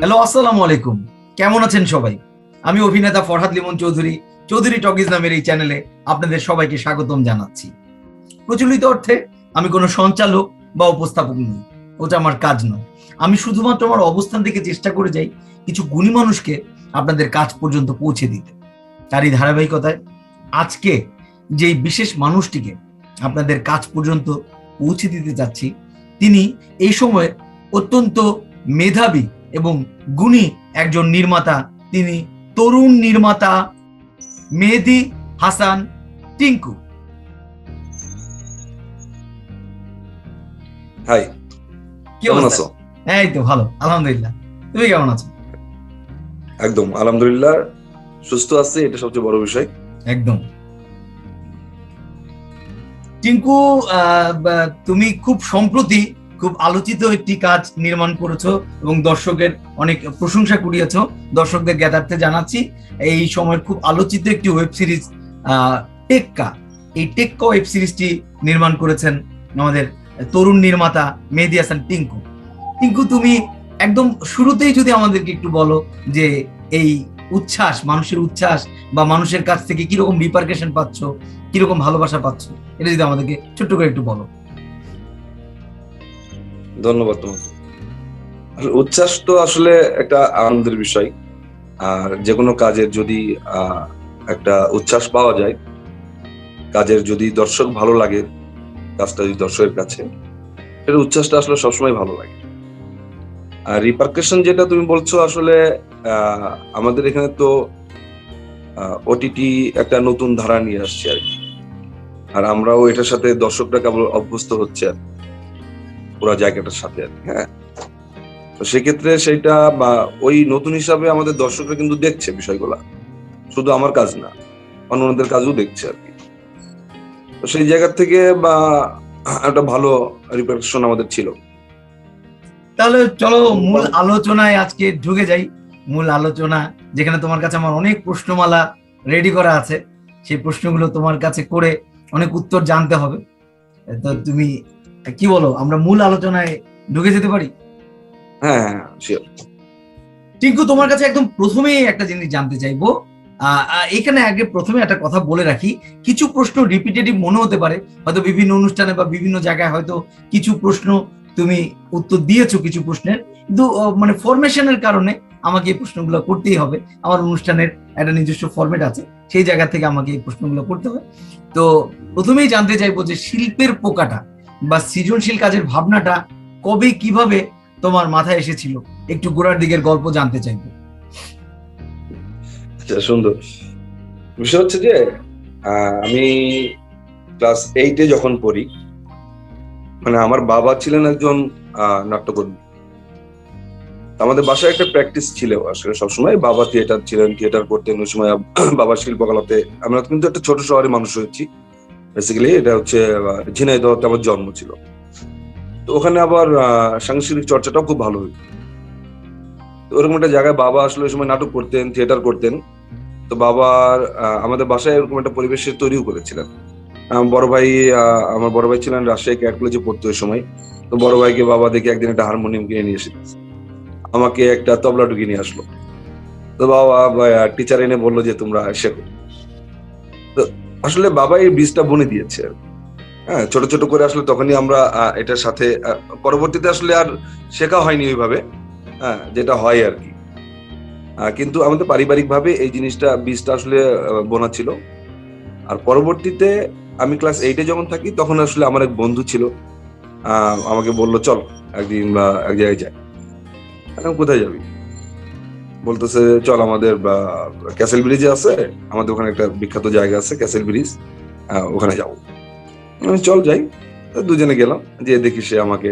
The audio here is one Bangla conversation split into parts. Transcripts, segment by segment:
হ্যালো, আসসালামু আলাইকুম। কেমন আছেন সবাই? আমি অভিনেতা ফরহাদ লিমন চৌধুরী, চৌধুরী টকিজ নামের এই চ্যানেলে আপনাদের সবাইকে স্বাগতম জানাচ্ছি। প্রচলিত অর্থে আমি কোনো সঞ্চালক বা উপস্থাপক নই, ওটা আমার কাজ নয়। আমি শুধুমাত্র আমার অবস্থান থেকে চেষ্টা করে যাই কিছু গুণী মানুষকে আপনাদের কাজ পর্যন্ত পৌঁছে দিতে। তারই ধারাবাহিকতায় আজকে যেই বিশেষ মানুষটিকে আপনাদের কাজ পর্যন্ত পৌঁছে দিতে যাচ্ছি, তিনি এই সময় অত্যন্ত মেধাবী এবং গুণী একজন নির্মাতা। তিনি তরুণ নির্মাতা মেহেদী হাসান টিঙ্কু। হাই, কি কেমন অবস্থা? আছো? এই তো ভালো, আলহামদুলিল্লাহ। তুমি কেমন আছো? একদম আলহামদুলিল্লাহ, সুস্থ আছি, এটা সবচেয়ে বড় বিষয়। একদম। টিঙ্কু, তুমি খুব সম্প্রতি খুব আলোচিত একটি কাজ নির্মাণ করেছো এবং দর্শকের অনেক প্রশংসা কুড়িয়েছো। দর্শকদের জ্ঞাতার্থে জানাচ্ছি, এই সময়ের খুব আলোচিত একটি ওয়েব সিরিজ টেক্কা। এই টেক্কা ওয়েব সিরিজটি নির্মাণ করেছেন আমাদের তরুণ নির্মাতা মেহেদী হাসান টিঙ্কু। টিঙ্কু, তুমি একদম শুরুতেই যদি আমাদেরকে একটু বলো যে এই উচ্ছ্বাস, মানুষের উচ্ছ্বাস বা মানুষের কাছ থেকে কিরকম রিপারকেশন পাচ্ছ, কিরকম ভালোবাসা পাচ্ছ, এটা যদি আমাদেরকে ছোট্ট করে একটু বলো। ধন্যবাদ তোমাকে। উচ্ছ্বাস তো আসলে একটা আনন্দের বিষয়। আর যে কোনো কাজের যদি একটা উচ্ছ্বাস পাওয়া যায়, কাজের যদি দর্শক ভালো লাগে, কাজটা যদি দর্শকের কাছে, সেটা উচ্ছ্বাসটা আসলে সবসময় ভালো লাগে। আর রিপারকেশন যেটা তুমি বলছো, আসলে আমাদের এখানে তো ওটিটি একটা নতুন ধারা নিয়ে আসছে আর কি। আর আমরাও এটার সাথে দর্শকরা কেবল অভ্যস্ত হচ্ছে আর কি, পুরো জায়গাটার সাথে আর কি। হ্যাঁ, তো সেক্ষেত্রে সেইটা বা ওই নতুন হিসাবে আমাদের দর্শকরা কিন্তু দেখছে বিষয়গুলা, শুধু আমার কাজ না, অন্যদের কাজও দেখছে আর কি। তো সেই জায়গা থেকে বা একটা ভালো রিপারকেশন আমাদের ছিল। তাহলে চলো মূল আলোচনায় আজকে ঢুকে যাই। মূল আলোচনা, যেখানে তোমার কাছে আমার অনেক প্রশ্নমালা রেডি করা আছে, সেই প্রশ্নগুলো তোমার কাছে করে অনেক উত্তর জানতে হবে। তো তুমি কি বলো, আমরা মূল আলোচনায় ঢুকে যেতে পারি? হ্যাঁ হ্যাঁ, শিওর। টিঙ্কু, তোমার কাছে একদম প্রথমেই একটা জিনিস জানতে চাইবো। এখানে আগে প্রথমে একটা কথা বলে রাখি, কিছু প্রশ্ন রিপিটেটিভ মনে হতে পারে, হয়তো বিভিন্ন অনুষ্ঠানে বা বিভিন্ন জায়গায় হয়তো কিছু প্রশ্ন তুমি উত্তর দিয়েছো কিছু প্রশ্নের, কিন্তু মানে ফরমেশনের কারণে আমাকে এই প্রশ্নগুলো করতেই হবে। আমার অনুষ্ঠানের একটা নিজস্ব ফরম্যাট আছে, সেই জায়গা থেকে আমাকে এই প্রশ্নগুলো করতে হবে। তো প্রথমেই জানতে চাইবো যে শিল্পের পোকাটা বা সৃজনশীল কাজের ভাবনাটা কবে কিভাবে তোমার মাথায় এসেছিল, একটু গোড়ার দিকের গল্প জানতে চাইবো। আচ্ছা, সুন্দর। বিষয় হচ্ছে যে আমি ক্লাস 8-এ যখন পড়ি, মানে আমার বাবা ছিলেন একজন নাট্যকর্মী। আমাদের বাসায় একটা প্র্যাকটিস ছিল আসলে, সবসময় বাবা থিয়েটার করতেন ওই সময়। বাবা শিল্পকলাতে, আমরা কিন্তু একটা ছোট শহরে মানুষ হয়েছি বেসিক্যালি। এটা হচ্ছে ঝিনাইদহতে আমার জন্ম ছিল। তো ওখানে আবার সাংস্কৃতিক চর্চাটাও খুব ভালো হইতো। তো ওরকম একটা জায়গায় বাবা আসলে ওই সময় নাটক করতেন, থিয়েটার করতেন। তো বাবার আমাদের বাসায় এরকম একটা পরিবেশের তৈরিও করেছিলেন। আমার বড় ভাই ছিলেন রাজশাহী ক্যাট কলেজে পড়তো ওই সময়। তো বড় ভাইকে বাবা দেখে একদিন একটা হারমোনিয়াম কিনে নিয়ে এসে আমাকে একটা তবলা ঢুকিয়ে নিয়ে আসলো। তো বাবা টিচার এনে বললো যে তোমরা শেখো। তো আসলে বাবা এই বীজটা বুনে দিয়েছে আর কি। হ্যাঁ, ছোট ছোট করে আসলে তখনই আমরা এটার সাথে পরবর্তীতে আসলে আর শেখা হয়নি ওইভাবে, হ্যাঁ, যেটা হয় আর কি। কিন্তু আমাদের পারিবারিক ভাবে এই জিনিসটা বীজটা আসলে বোনা ছিল। আর পরবর্তীতে আমি ক্লাস 8-এ যখন থাকি, তখন আসলে আমার এক বন্ধু ছিল, আমাকে বললো চল একদিন বা এক জায়গায় যাই। আমি, কোথায় যাবি? বলতেছে চল আমাদের ক্যাসেল ব্রিজে আছে, আমাদের ওখানে একটা বিখ্যাত জায়গা আছে ক্যাসেল ব্রিজ, ওখানে যাবো। আমি, চল যাই। তো দুজনে গেলাম, যে দেখি সে আমাকে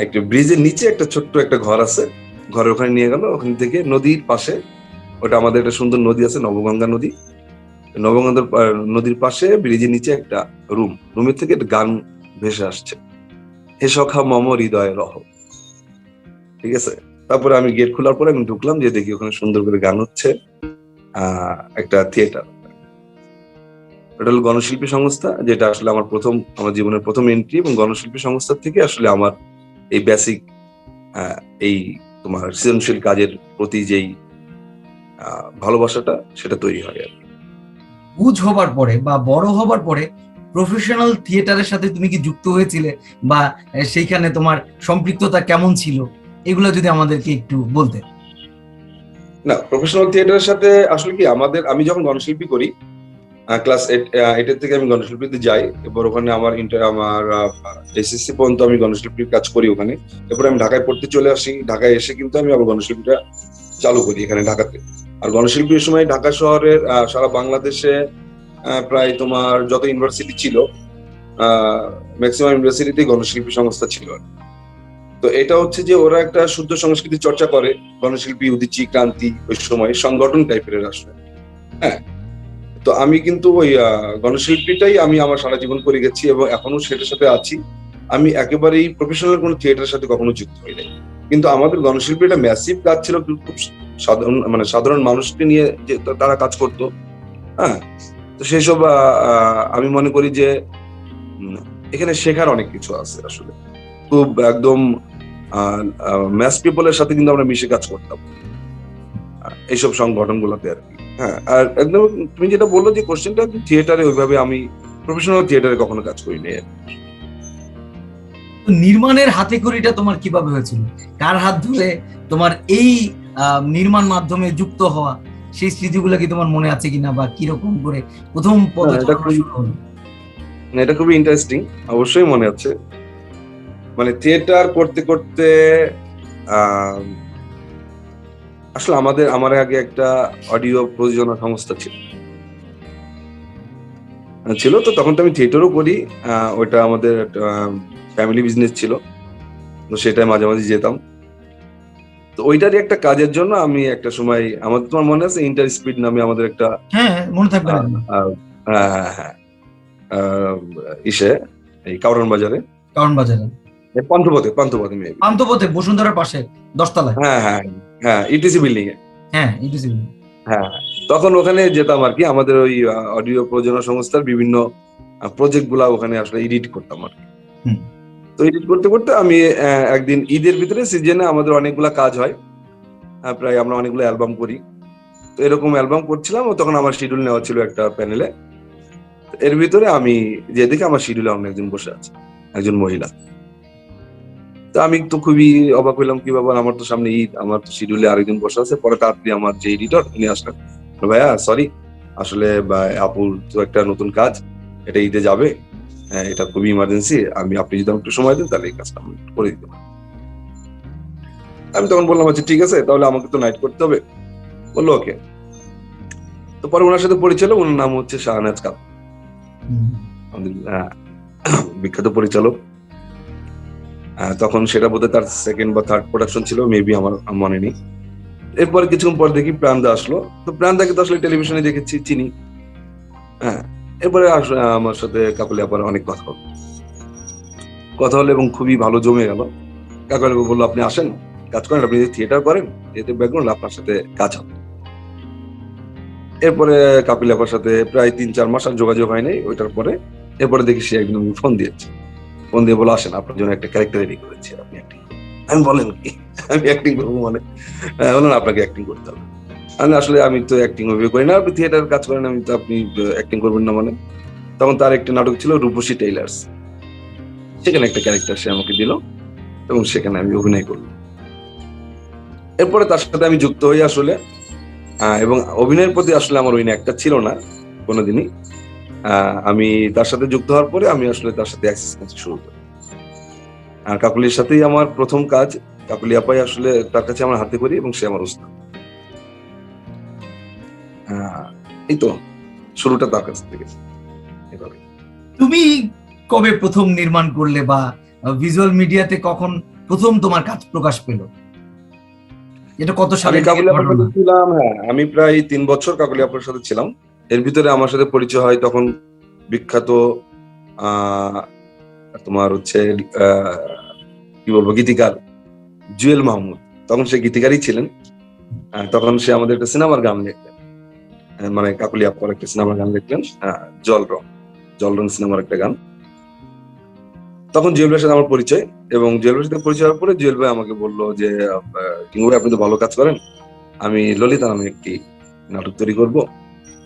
একটা ব্রিজের নিচে একটা ছোট্ট একটা ঘর আছে, ঘরের ওখানে নিয়ে গেল। ওখান থেকে নদীর পাশে, ওটা আমাদের একটা সুন্দর নদী আছে, নবগঙ্গা নদী। নবগঙ্গা নদীর পাশে ব্রিজের নিচে একটা রুমের থেকে একটা গান ভেসে আসছে, হে সখা মম হৃদয় রহ। ঠিক আছে। তারপরে আমি গেট খোলার পরে আমি ঢুকলাম, যে দেখি ওখানে সুন্দর করে গান হচ্ছে। একটা থিয়েটার, এটা হলো গণশিল্পী সংস্থা, যেটা আসলে আমার জীবনের প্রথম এন্ট্রি। এবং গণশিল্পী সংস্থা থেকে আসলে আমার এই বেসিক এই তোমার সৃজনশীল কাজের প্রতি যেই ভালোবাসাটা সেটা তৈরি হয় আর কি। বুঝ হবার পরে বা বড় হবার পরে প্রফেশনাল থিয়েটারের সাথে তুমি কি যুক্ত হয়েছিলে, বা সেইখানে তোমার সম্পৃক্ততা কেমন ছিল, এগুলো যদি আমাদেরকে একটু বলতে। না, প্রফেশনাল থিয়েটারের সাথে আসলে কি আমি যখন গণশিল্পী করি, ক্লাস এইটের থেকে আমি গণশিল্পীতে যাই। এরপর ওখানে আমার এসএসসি পর্যন্ত আমি গণশিল্পীর কাজ করি ওখানে। এরপরে আমি ঢাকায় পড়তে চলে আসি। ঢাকায় এসে কিন্তু আমি আবার গণশিল্পীটা চালু করি এখানে ঢাকাতে। আর গণশিল্পীর সময় ঢাকা শহরের সারা বাংলাদেশে প্রায় তোমার যত ইউনিভার্সিটি ছিল, ম্যাক্সিমাম ইউনিভার্সিটিতে গণশিল্পী সংস্থা ছিল। তো এটা হচ্ছে যে ওরা একটা শুদ্ধ সংস্কৃতি চর্চা করে, গণশিল্পী, উদীচী, ক্রান্তি, ওই সময় সংগঠন টাইপের আসলে। হ্যাঁ, তো আমি কিন্তু ওই গণশিল্পীটাই আমি আমার সারা জীবন করে গেছি এবং এখনো সেটার সাথে আছি। আমি একেবারেই প্রফেশনাল কোনো থিয়েটারের সাথে কখনো যুক্ত হই নাই। কিন্তু আমাদের গণশিল্পীটা ম্যাসিভ কাজ ছিল, খুব সাধারণ, মানে সাধারণ মানুষকে নিয়ে যে তারা কাজ করতো। হ্যাঁ, তো সেসব আমি মনে করি যে এখানে শেখার অনেক কিছু আছে আসলে। খুব একদম ম্যাস পিপলের সাথে কিন্তু আমরা মিশে কাজ করতাম এইসব সংগঠন গুলোতে আর কি। হ্যাঁ, আর একদম তুমি যেটা বললো যে কোশ্চেনটা, থিয়েটারে ওইভাবে আমি প্রফেশনাল থিয়েটারে কখনো কাজ করিনি। তো নির্মাণের হাতেখড়িটা তোমার কিভাবে হয়েছিল? কার হাত ধরে তোমার এই নির্মাণ মাধ্যমে যুক্ত হওয়া, সেই স্মৃতিগুলো কি তোমার মনে আছে কিনা, বা কিরকম করে প্রথম পদচারণা শুরু হলো? এটা খুবই ইন্টারেস্টিং, অবশ্যই মনে আছে। মানে থিয়েটার করতে করতে আসলে আমার আগে একটা অডিও প্রযোজনা সংস্থা ছিল। তো তখন তো আমি থিয়েটারও করি। ওইটা আমাদের ফ্যামিলি বিজনেস ছিল, তো সেটাই মাঝে মাঝে যেতাম। তো ওইটারই একটা কাজের জন্য আমি একটা সময়, তোমার মনে আছে ইন্টার স্পিড নামে আমাদের একটা হ্যাঁ, মনে থাকবে না কেন? হ্যাঁ, ইসে এই কারওয়ান বাজারে, কারণ বাজারে, পান্থপথে মেবি। পান্থপথে, বসুন্ধরার পাশে, 10 তলায়। হ্যাঁ হ্যাঁ হ্যাঁ, ইটিসি বিল্ডিং এ। হ্যাঁ, ইউটিউব। হ্যাঁ, তখন ওখানে যেতাম আর কি। আমাদের ওই অডিও প্রযোজনা সংস্থার বিভিন্ন প্রজেক্ট গুলা ওখানে আসলে এডিট করতাম আর কি। তো এডিট করতে করতে আমি একদিন ঈদের ভিতরে সিজনে আমাদের অনেকগুলা কাজ হয়, প্রায় আমরা অনেকগুলো অ্যালবাম করি। তো এরকম অ্যালবাম করছিলাম, তখন আমার শিডিউল নেওয়া ছিল একটা প্যানেলে। এর ভিতরে আমি যে দেখি আমার শিডিউলে অন্য একজন বসে আছে, একজন মহিলা। তো আমি তো খুবই অবাক হইলাম, কি ব্যাপার, আমার তো সামনে ঈদ, আমার তো শিডিউলে আরেকজন বসে আছে। পরে তাড়াতাড়ি আমার যে এডিটর উনি আসলেন, ভাইয়া সরি, আসলে আপুর তো একটা নতুন কাজ, এটা ঈদে যাবে, এটা খুবই ইমার্জেন্সি, আপনি যদি একটু সময় দেন তাহলে এই কাজটা আমি করে দিতে পারি। আমি তখন বললাম আচ্ছা ঠিক আছে, তাহলে আমাকে তো নাইট করতে হবে। বললো ওকে। তো পরে ওনার সাথে পরিচয়, ওনার নাম হচ্ছে শাহনাজ কাপ, আমাদের বিখ্যাত পরিচালক। তখন সেটা বোধহয় তার সেকেন্ড বা থার্ড প্রোডাকশন ছিল, মেবি, আমার মনে নেই। এরপরে কিছুক্ষণ পর দেখি প্রাণদা আসলো। তো প্রাণদাকে তো আসলে টেলিভিশনে দেখেছি, চিনি। হ্যাঁ, এরপরে আমার সাথে কাকলি আপার অনেক কথা হলো এবং খুবই ভালো জমে গেল। কাকলি আপা বললো আপনি আসেন, কাজ করেন, আপনি থিয়েটার করেন, এতে ব্যাকগ্রাউন্ড, আপনার সাথে কাজ হবে। এরপরে কাপিল আপার সাথে প্রায় 3-4 মাস আর যোগাযোগ হয় নাই। ওইটার পরে এরপরে দেখি সে একদিন ফোন দিয়ে বলে আসেন, আপনার জন্য একটা ক্যারেক্টার রেডি করেছি, আপনি অ্যাক্টিং করুন। আমি বলেন কি, আমি অ্যাক্টিং করবো মানে? বলেন আপনাকে অ্যাক্টিং করতে হবে। আসলে আমি তো অ্যাক্টিং ওইভাবে করি না, আপনি থিয়েটার কাজ করেন, আমি তো, আপনি অ্যাক্টিং করবেন না মানে? তখন তার একটা নাটক ছিল রূপসী টেইলার্স, সেখানে একটা ক্যারেক্টার সে আমাকে দিল এবং সেখানে আমি অভিনয় করলাম। এরপরে তার সাথে আমি যুক্ত হই আসলে, এবং অভিনয়ের প্রতি আসলে আমার ওই একটা ছিল না কোনোদিনই। আমি তার সাথে যুক্ত হওয়ার পরে আমি আসলে তার সাথে অ্যাসিস্ট্যান্ট শুরু করি। আর কাকুলির সাথেই আমার প্রথম কাজ। কাকুলি আপাই আসলে তার কাছে আমার হাতে করি এবং সে আমার উস্তাদ। এই তো শুরুটা তার কাছ থেকে। তুমি কবে প্রথম নির্মাণ করলে, বা ভিজুয়াল মিডিয়াতে কখন প্রথম তোমার কাজ প্রকাশ পেল? এটা কত সালে ছিলাম? হ্যাঁ, আমি প্রায় 3 বছর কাকলি আপুর সাথে ছিলাম। এর ভিতরে আমার সাথে পরিচয় হয় তখন বিখ্যাত তোমার হচ্ছে কি বলবো, গীতিকার জুয়েল মাহমুদ। তখন সে গীতিকারই ছিলেন। তখন সে আমাদের একটা সিনেমার গান লিখলেন, মানে কাকলি আপুর একটা সিনেমার গান লিখলেন, জলরং সিনেমার একটা গান। তখন জুয়েল ভাইয়ের সাথে আমার পরিচয়, এবং জুয়েল ভাইয়ের সাথে পরিচয় হওয়ার পরে জুয়েল ভাই আমাকে বললো যে কিংবা আপনি তো ভালো কাজ করেন, আমি ললিতা নামে একটি নাটক তৈরি করবো,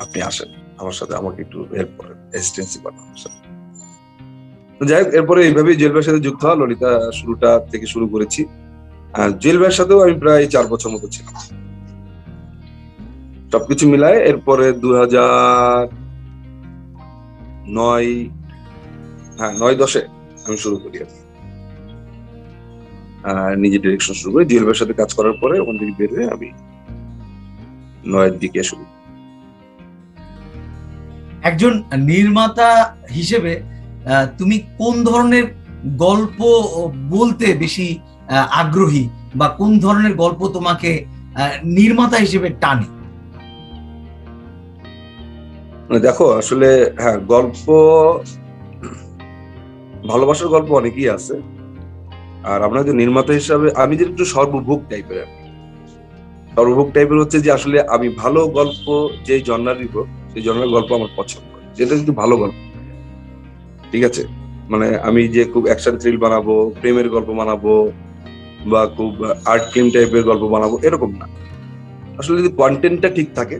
আপনি আসেন আমার সাথে, আমাকে একটু হেল্প করেন, অ্যাসিস্ট্যান্সি করেন আমার সাথে। যাই হোক, এরপরে এইভাবেই জুয়েল ভাইয়ের সাথে যুক্ত হওয়া, ললিতা শুরুটা থেকে শুরু করেছি। আর জুয়েল ভাইয়ের সাথেও আমি প্রায় 4 বছর মতো ছিলাম সবকিছু মিলায়। এরপরে 2009, হ্যাঁ 9-10 আমি শুরু করি আর কি। নিজে ডিরেকশন শুরু করি, জুয়েল ভাইয়ের সাথে কাজ করার পরে ওখান থেকে বের হয়ে আমি 9-এর দিকে শুরু। একজন নির্মাতা হিসেবে তুমি কোন ধরনের গল্প বলতে বেশি আগ্রহী, বা কোন ধরনের গল্প তোমাকে নির্মাতা হিসেবে টানে? দেখো আসলে হ্যাঁ, গল্প, ভালোবাসার গল্প অনেকই আছে। আর আমরা যে নির্মাতা হিসাবে আমি যে একটু সর্বভোগ টাইপের আর কি। সর্বভোগ টাইপের হচ্ছে যে আসলে আমি ভালো গল্প যে জনরার নিব, সেই জনরার গল্প আমার পছন্দ, যেটা কিন্তু ভালো গল্প, ঠিক আছে। মানে আমি যে খুব অ্যাকশন থ্রিল বানাবো, প্রেমের গল্প বানাবো, বা খুব আর্ট ফিল্ম টাইপের গল্প বানাবো, এরকম না। আসলে যদি কন্টেন্টটা ঠিক থাকে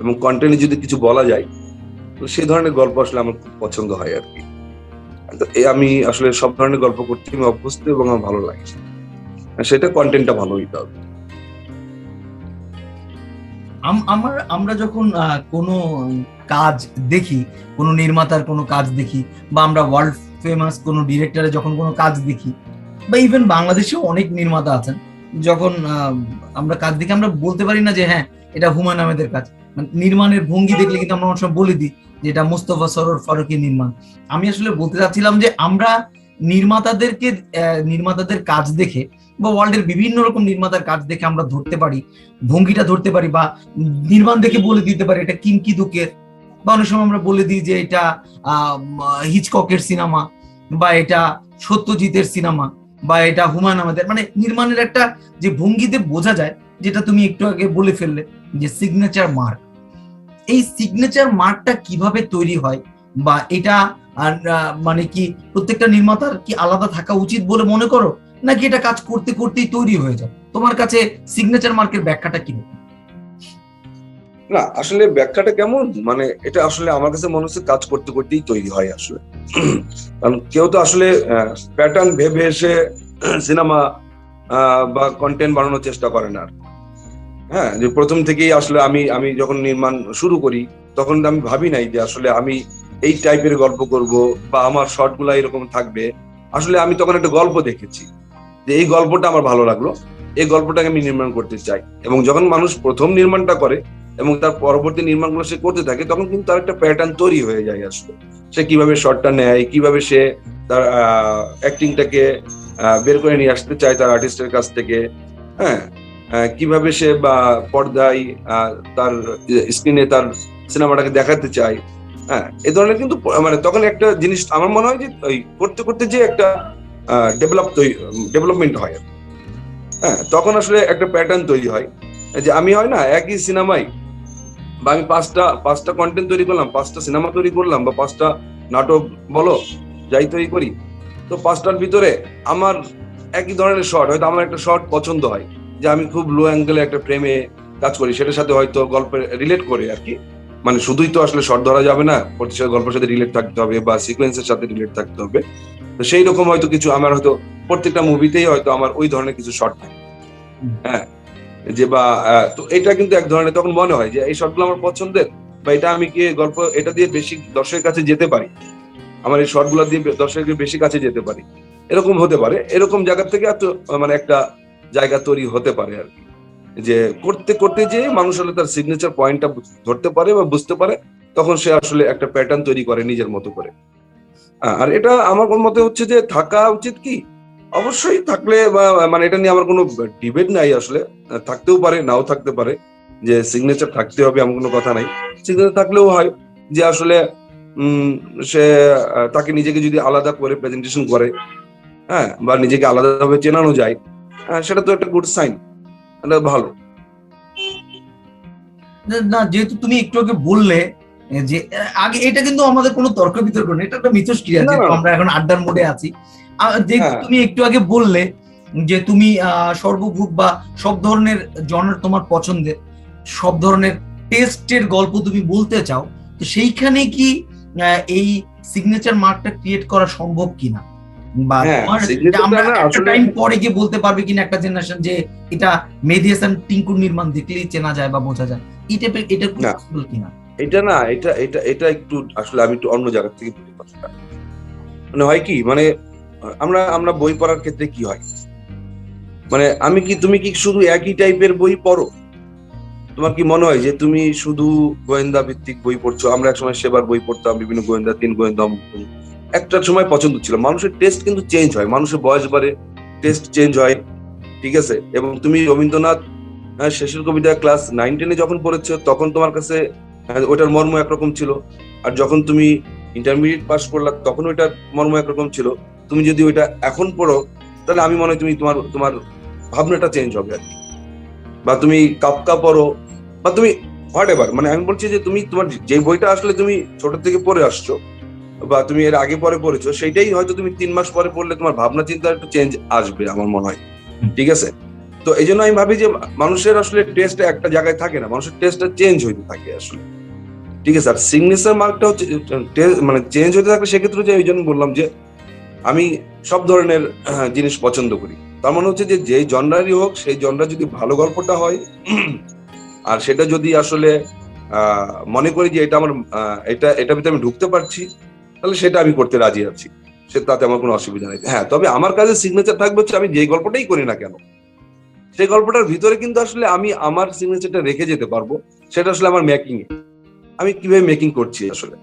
এবং কন্টেন্টে যদি কিছু বলা যায়, তো সেই ধরনের গল্প আসলে আমার খুব পছন্দ হয় আর কি। তো আমি আসলে সব ধরনের গল্প করতে আমি অভ্যস্ত এবং আমার ভালো লাগে, সেটা কন্টেন্টটা ভালো হইতে হবে। আমরা যখন কোনো কাজ দেখি, কোনো নির্মাতার কোনো কাজ দেখি, বা আমরা ওয়ার্ল্ড ফেমাস কোনো ডিরেক্টরের যখন কোনো কাজ দেখি, বা ইভেন বাংলাদেশেও অনেক নির্মাতা আছেন, যখন আমরা কাজ দেখি আমরা বলতে পারি না যে হ্যাঁ এটা হুমায়ুন আহমেদের কাজ। মানে নির্মাণের ভঙ্গি দেখলে কিন্তু আমরা অনেক সময় বলে দিই যে এটা মোস্তফা সরোয়ার ফারুকী নির্মাণ। আমি আসলে বলতে চাচ্ছিলাম যে আমরা নির্মাতাদের কাজ দেখে, বা ওয়ার্ল্ডের বিভিন্ন রকম নির্মাতার কাজ দেখে আমরা ধরতে পারি, ভঙ্গিটা ধরতে পারি, বা নির্মাণ দেখে বলে দিতে পারি এটা কিম কিদুকের, বা অনেক সময় আমরা বলে দিই যে এটা হিচককের সিনেমা, বা এটা সত্যজিতের সিনেমা, বা এটা হুমায়ুন আহমেদের। মানে নির্মাণের একটা যে ভঙ্গিতে বোঝা যায়, যেটা তুমি একটু আগে বলে ফেললে যে সিগনেচার মার্ক, এই সিগনেচার মার্কটা কিভাবে তৈরি হয়, বা এটা মানে কি প্রত্যেকটা নির্মাতার কি আলাদা থাকা উচিত বলে মনে করো, নাকি এটা কাজ করতে করতেই তৈরি হয়ে যায়? তোমার কাছে সিগনেচার মার্কের ব্যাখ্যাটা কি? না আসলে ব্যাখ্যাটা কেমন, মানে এটা আসলে আমার কাছে মনে হচ্ছে কাজ করতে করতেই তৈরি হয় আসলে। কারণ কেউ তো আসলে প্যাটার্ন ভেবে এসে সিনেমা বা কন্টেন্ট বানানোর চেষ্টা করে না। হ্যাঁ, যে প্রথম থেকেই আসলে আমি যখন নির্মাণ শুরু করি, তখন আমি ভাবি নাই যে আসলে আমি এই টাইপের গল্প করব বা আমার শর্ট গুলা এরকম থাকবে। আসলে আমি তখন একটা গল্প দেখেছি যে এই গল্পটা আমার ভালো লাগলো, এই গল্পটাকে আমি নির্মাণ করতে চাই। এবং যখন মানুষ প্রথম নির্মাণটা করে এবং তার পরবর্তী নির্মাণগুলো সে করতে থাকে, তখন কিন্তু তার একটা প্যাটার্ন তৈরি হয়ে যায় আসলে। সে কিভাবে শর্টটা নেয়, কিভাবে সে তার অ্যাক্টিংটাকে বের করে নিয়ে আসতে চায় তার আর্টিস্টের কাছ থেকে, হ্যাঁ, কিভাবে সে বা পর্দায় তার স্ক্রিনে তার সিনেমাটাকে দেখাতে চায়। হ্যাঁ, এ ধরনের কিন্তু মানে তখন একটা জিনিস আমার মনে হয় যে ওই করতে করতে যে একটা ডেভেলপমেন্ট হয়। হ্যাঁ, তখন আসলে একটা প্যাটার্ন তৈরি হয় যে আমি হয় না একই সিনেমায়, বা আমি পাঁচটা কন্টেন্ট তৈরি করলাম, 5টা সিনেমা তৈরি করলাম, বা 5টা নাটক বলো যাই তৈরি করি, তো 5টার ভিতরে আমার একই ধরনের শর্ট, হয়তো আমার একটা শর্ট পছন্দ হয় যে আমি খুব লো অ্যাঙ্গেলে একটা ফ্রেমে কাজ করি, সেটার সাথে হয়তো গল্পের রিলেট করে আর কি। মানে শুধুই তো আসলে শর্ট ধরা যাবে না, প্রতিটা গল্পের সাথে রিলেট থাকতে হবে বা সিকোয়েন্সের সাথে রিলেট থাকতে হবে। তো সেই রকম হয়তো কিছু আমার হয়তো প্রত্যেকটা মুভিতেই হয়তো আমার ওই ধরনের কিছু শর্ট থাকে। হ্যাঁ, যে বা তো এটা কিন্তু এক ধরনের তখন মনে হয় যে এই শর্টগুলো আমার পছন্দের, বা এটা আমি কি গল্প এটা দিয়ে বেশি দর্শকের কাছে যেতে পারি, আমার এই শর্টগুলো দিয়ে দর্শকের বেশি কাছে যেতে পারি, এরকম হতে পারে। এরকম জায়গা থেকে এত মানে একটা জায়গা তৈরি হতে পারে আর কি, যে করতে করতে যে মানুষ হলে তার সিগনেচার পয়েন্টটা ধরতে পারে বা বুঝতে পারে, তখন সে আসলে একটা প্যাটার্ন তৈরি করে নিজের মতো করে। আর এটা আমার মতে হচ্ছে যে থাকা উচিত কি, অবশ্যই থাকলে বা মানে এটা নিয়ে আমার কোনো ডিবেট নাই আসলে, থাকতেও পারে নাও থাকতে পারে, যে সিগনেচার থাকতে হবে এমন কোনো কথা নাই। সিগনেচার থাকলেও হয় যে আসলে সে তাকে নিজেকে যদি আলাদা করে প্রেজেন্টেশন করে, হ্যাঁ, বা নিজেকে আলাদাভাবে চেনানো যায়, সেটা তো একটা গুড সাইন, এটা ভালো। না, যেহেতু তুমি একটু আগে বললে যে আগে এটা কিন্তু আমাদের কোনো তর্ক বিতর্ক নেই, এটা একটা মিথস্ক্রিয়া, না, যেহেতু না। আমরা এখন আড্ডার মোডে আছি। যেহেতু হ্যাঁ, তুমি একটু আগে বললে যে তুমি সর্বভুক বা সব ধরনের জনের তোমার পছন্দের, সব ধরনের টেস্টের গল্প তুমি বলতে চাও, তো সেইখানে কি এই সিগনেচার মার্কটা ক্রিয়েট করা সম্ভব কিনা, বা হ্যাঁ, তোমার যে সিগনেচারটা আমরা না একটা আসলে টাইম পরে গিয়ে বলতে পারবে কিনা একটা জেনারেশন যে এটা মেহেদী হাসান টিঙ্কুর নির্মাণ দেখলেই চেনা যায় বা বোঝা যায়, এই টাইপের, এটা না, পসিবল কিনা? এটা না, এটা একটু আসলে আমি একটু অন্য জায়গা থেকে বলি কথাটা। মানে হয় কি, মানে আমরা আমরা বই পড়ার ক্ষেত্রে কি হয়, মানে তুমি কি শুধু একই টাইপের বই পড়ো? তোমার কি মনে হয় যে তুমি শুধু গোয়েন্দা ভিত্তিক বই পড়ছো? আমরা একসময় সেবার বই পড়তাম, বিভিন্ন গোয়েন্দা, 3 গোয়েন্দা, একটা সময় পছন্দ ছিল। মানুষের টেস্ট কিন্তু চেঞ্জ হয়, মানুষের বয়স বাড়ে, টেস্ট চেঞ্জ হয়, ঠিক আছে? এবং তুমি রবীন্দ্রনাথ শেষের কবিতা ক্লাস 9-10 যখন পড়েছো, তখন তোমার কাছে ওটার মর্ম একরকম ছিল। আর যখন তুমি ইন্টারমিডিয়েট পাস করলা, তখন ওইটার মর্ম একরকম ছিল। তুমি যদি ওইটা এখন পড়ো, তাহলে আমি মনে হয় তুমি তোমার তোমার ভাবনাটা চেঞ্জ হবে আর কি। বা তুমি কাফকা পড়ো, বা তুমি হোয়াট এভার, মানে আমি বলছি যে তুমি তোমার যে বইটা আসলে তুমি ছোট থেকে পড়ে আসছো, বা তুমি এর আগে পরে পড়েছো, সেইটাই হয়তো তুমি 3 মাস পরে পড়লে তোমার ভাবনা চিন্তা একটু চেঞ্জ আসবে আমার মনে হয়, ঠিক আছে? তো এই জন্য আমি ভাবি যে মানুষের আসলে টেস্ট একটা জায়গায় থাকে না, মানুষের টেস্টটা চেঞ্জ হইতে থাকে আসলে, ঠিক আছে? আর সিগনেচার মার্কটা হচ্ছে মানে চেঞ্জ হতে থাকলে, সেক্ষেত্রে যে ওই জন্য বললাম যে আমি সব ধরনের জিনিস পছন্দ করি। তার মানে হচ্ছে যে যেই জনরারই হোক, সেই জনরা যদি ভালো গল্পটা হয়, আর সেটা যদি আসলে মনে করি যে এটা আমার এটার ভিতরে আমি ঢুকতে পারছি, তাহলে সেটা আমি করতে রাজি আছি, সে তাতে আমার কোনো অসুবিধা নেই। হ্যাঁ, তবে আমার কাছে সিগনেচার থাকবে হচ্ছে আমি যে গল্পটাই করি না কেন, সেই গল্পটার ভিতরে কিন্তু আসলে আমি আমার সিগনেচারটা রেখে যেতে পারবো। সেটা আসলে আমার মেকিং এ, আমি কিভাবে মেকিং করছি আসলে,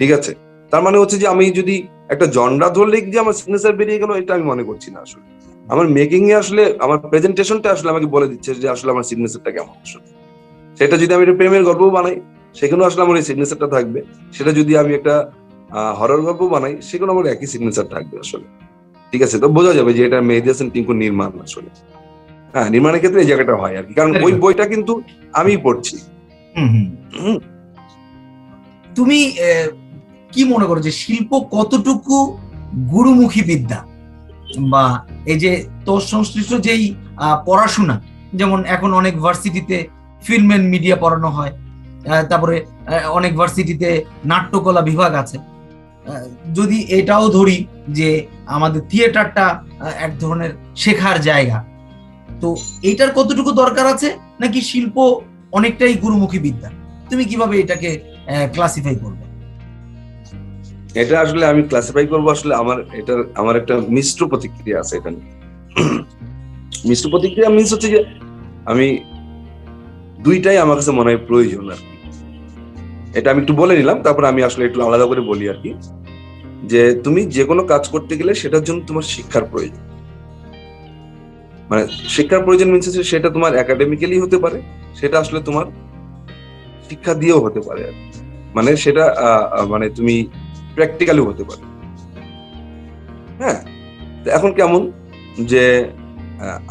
ঠিক আছে? তার মানে হচ্ছে যে আমি যদি একটা জনরা ধরলেই যে আমার সিগনেচার বেরিয়ে গেল, এটা আমি মনে করছি না আসলে। আমার মেকিং এ আসলে আমার প্রেজেন্টেশনটা আসলে আমাকে বলে দিচ্ছে যে আসলে আমার সিগনেচারটা কেমন আসলে। সেটা যদি আমি একটা প্রেমের গল্প বানাই, সেখানেও আসলে আমার এই সিগনেচারটা থাকবে। সেটা যদি আমি একটা হরর গল্প বানাই, সেখানে আমার একই সিগনেচার থাকবে আসলে, ঠিক আছে? তো বোঝা যাবে যে এটা মেহেদী হাসান টিঙ্কুর নির্মাণ আসলে। হ্যাঁ, নির্মাণের ক্ষেত্রে এই জায়গাটা হয় আর কি, কারণ ওই বইটা কিন্তু আমিই পড়ছি। হুম হুম। হুম। তুমি কি মনে করো যে শিল্প কতটুকু গুরুমুখী বিদ্যা, বা এই যে তোর সংশ্লিষ্ট যেই পড়াশোনা, যেমন এখন অনেক ভার্সিটিতে ফিল্ম এন্ড মিডিয়া পড়ানো হয়, তারপরে অনেক ভার্সিটিতে নাট্যকলা বিভাগ আছে, যদি এটাও ধরি যে আমাদের থিয়েটারটা এক ধরনের শেখার জায়গা, তো এটার কতটুকু দরকার আছে, নাকি শিল্প অনেকটাই গুরুমুখী বিদ্যা? তুমি কিভাবে এটাকে ক্লাসিফাই করবে? এটা আসলে আমি ক্লাসিফাই করবো আসলে আমার একটা মিশ্র প্রতিক্রিয়া আছে এটা নিয়ে। মিশ্র প্রতিক্রিয়া মিন্স হচ্ছে যে আমি দুইটাই আমার কাছে মনে হয় প্রয়োজন আর কি। এটা আমি একটু বলে নিলাম, তারপর আমি আসলে একটু আলাদা করে বলি আর কি, যে তুমি যে কোনো কাজ করতে গেলে সেটার জন্য তোমার শিক্ষার প্রয়োজন। মানে শিক্ষার প্রয়োজন মিন্স হচ্ছে সেটা তোমার একাডেমিক্যালি হতে পারে, সেটা আসলে তোমার শিক্ষা দিয়েও হতে পারে আর কি। মানে সেটা মানে তুমি প্র্যাকটিক্যালি হতে পারে। হ্যাঁ, এখন কেমন যে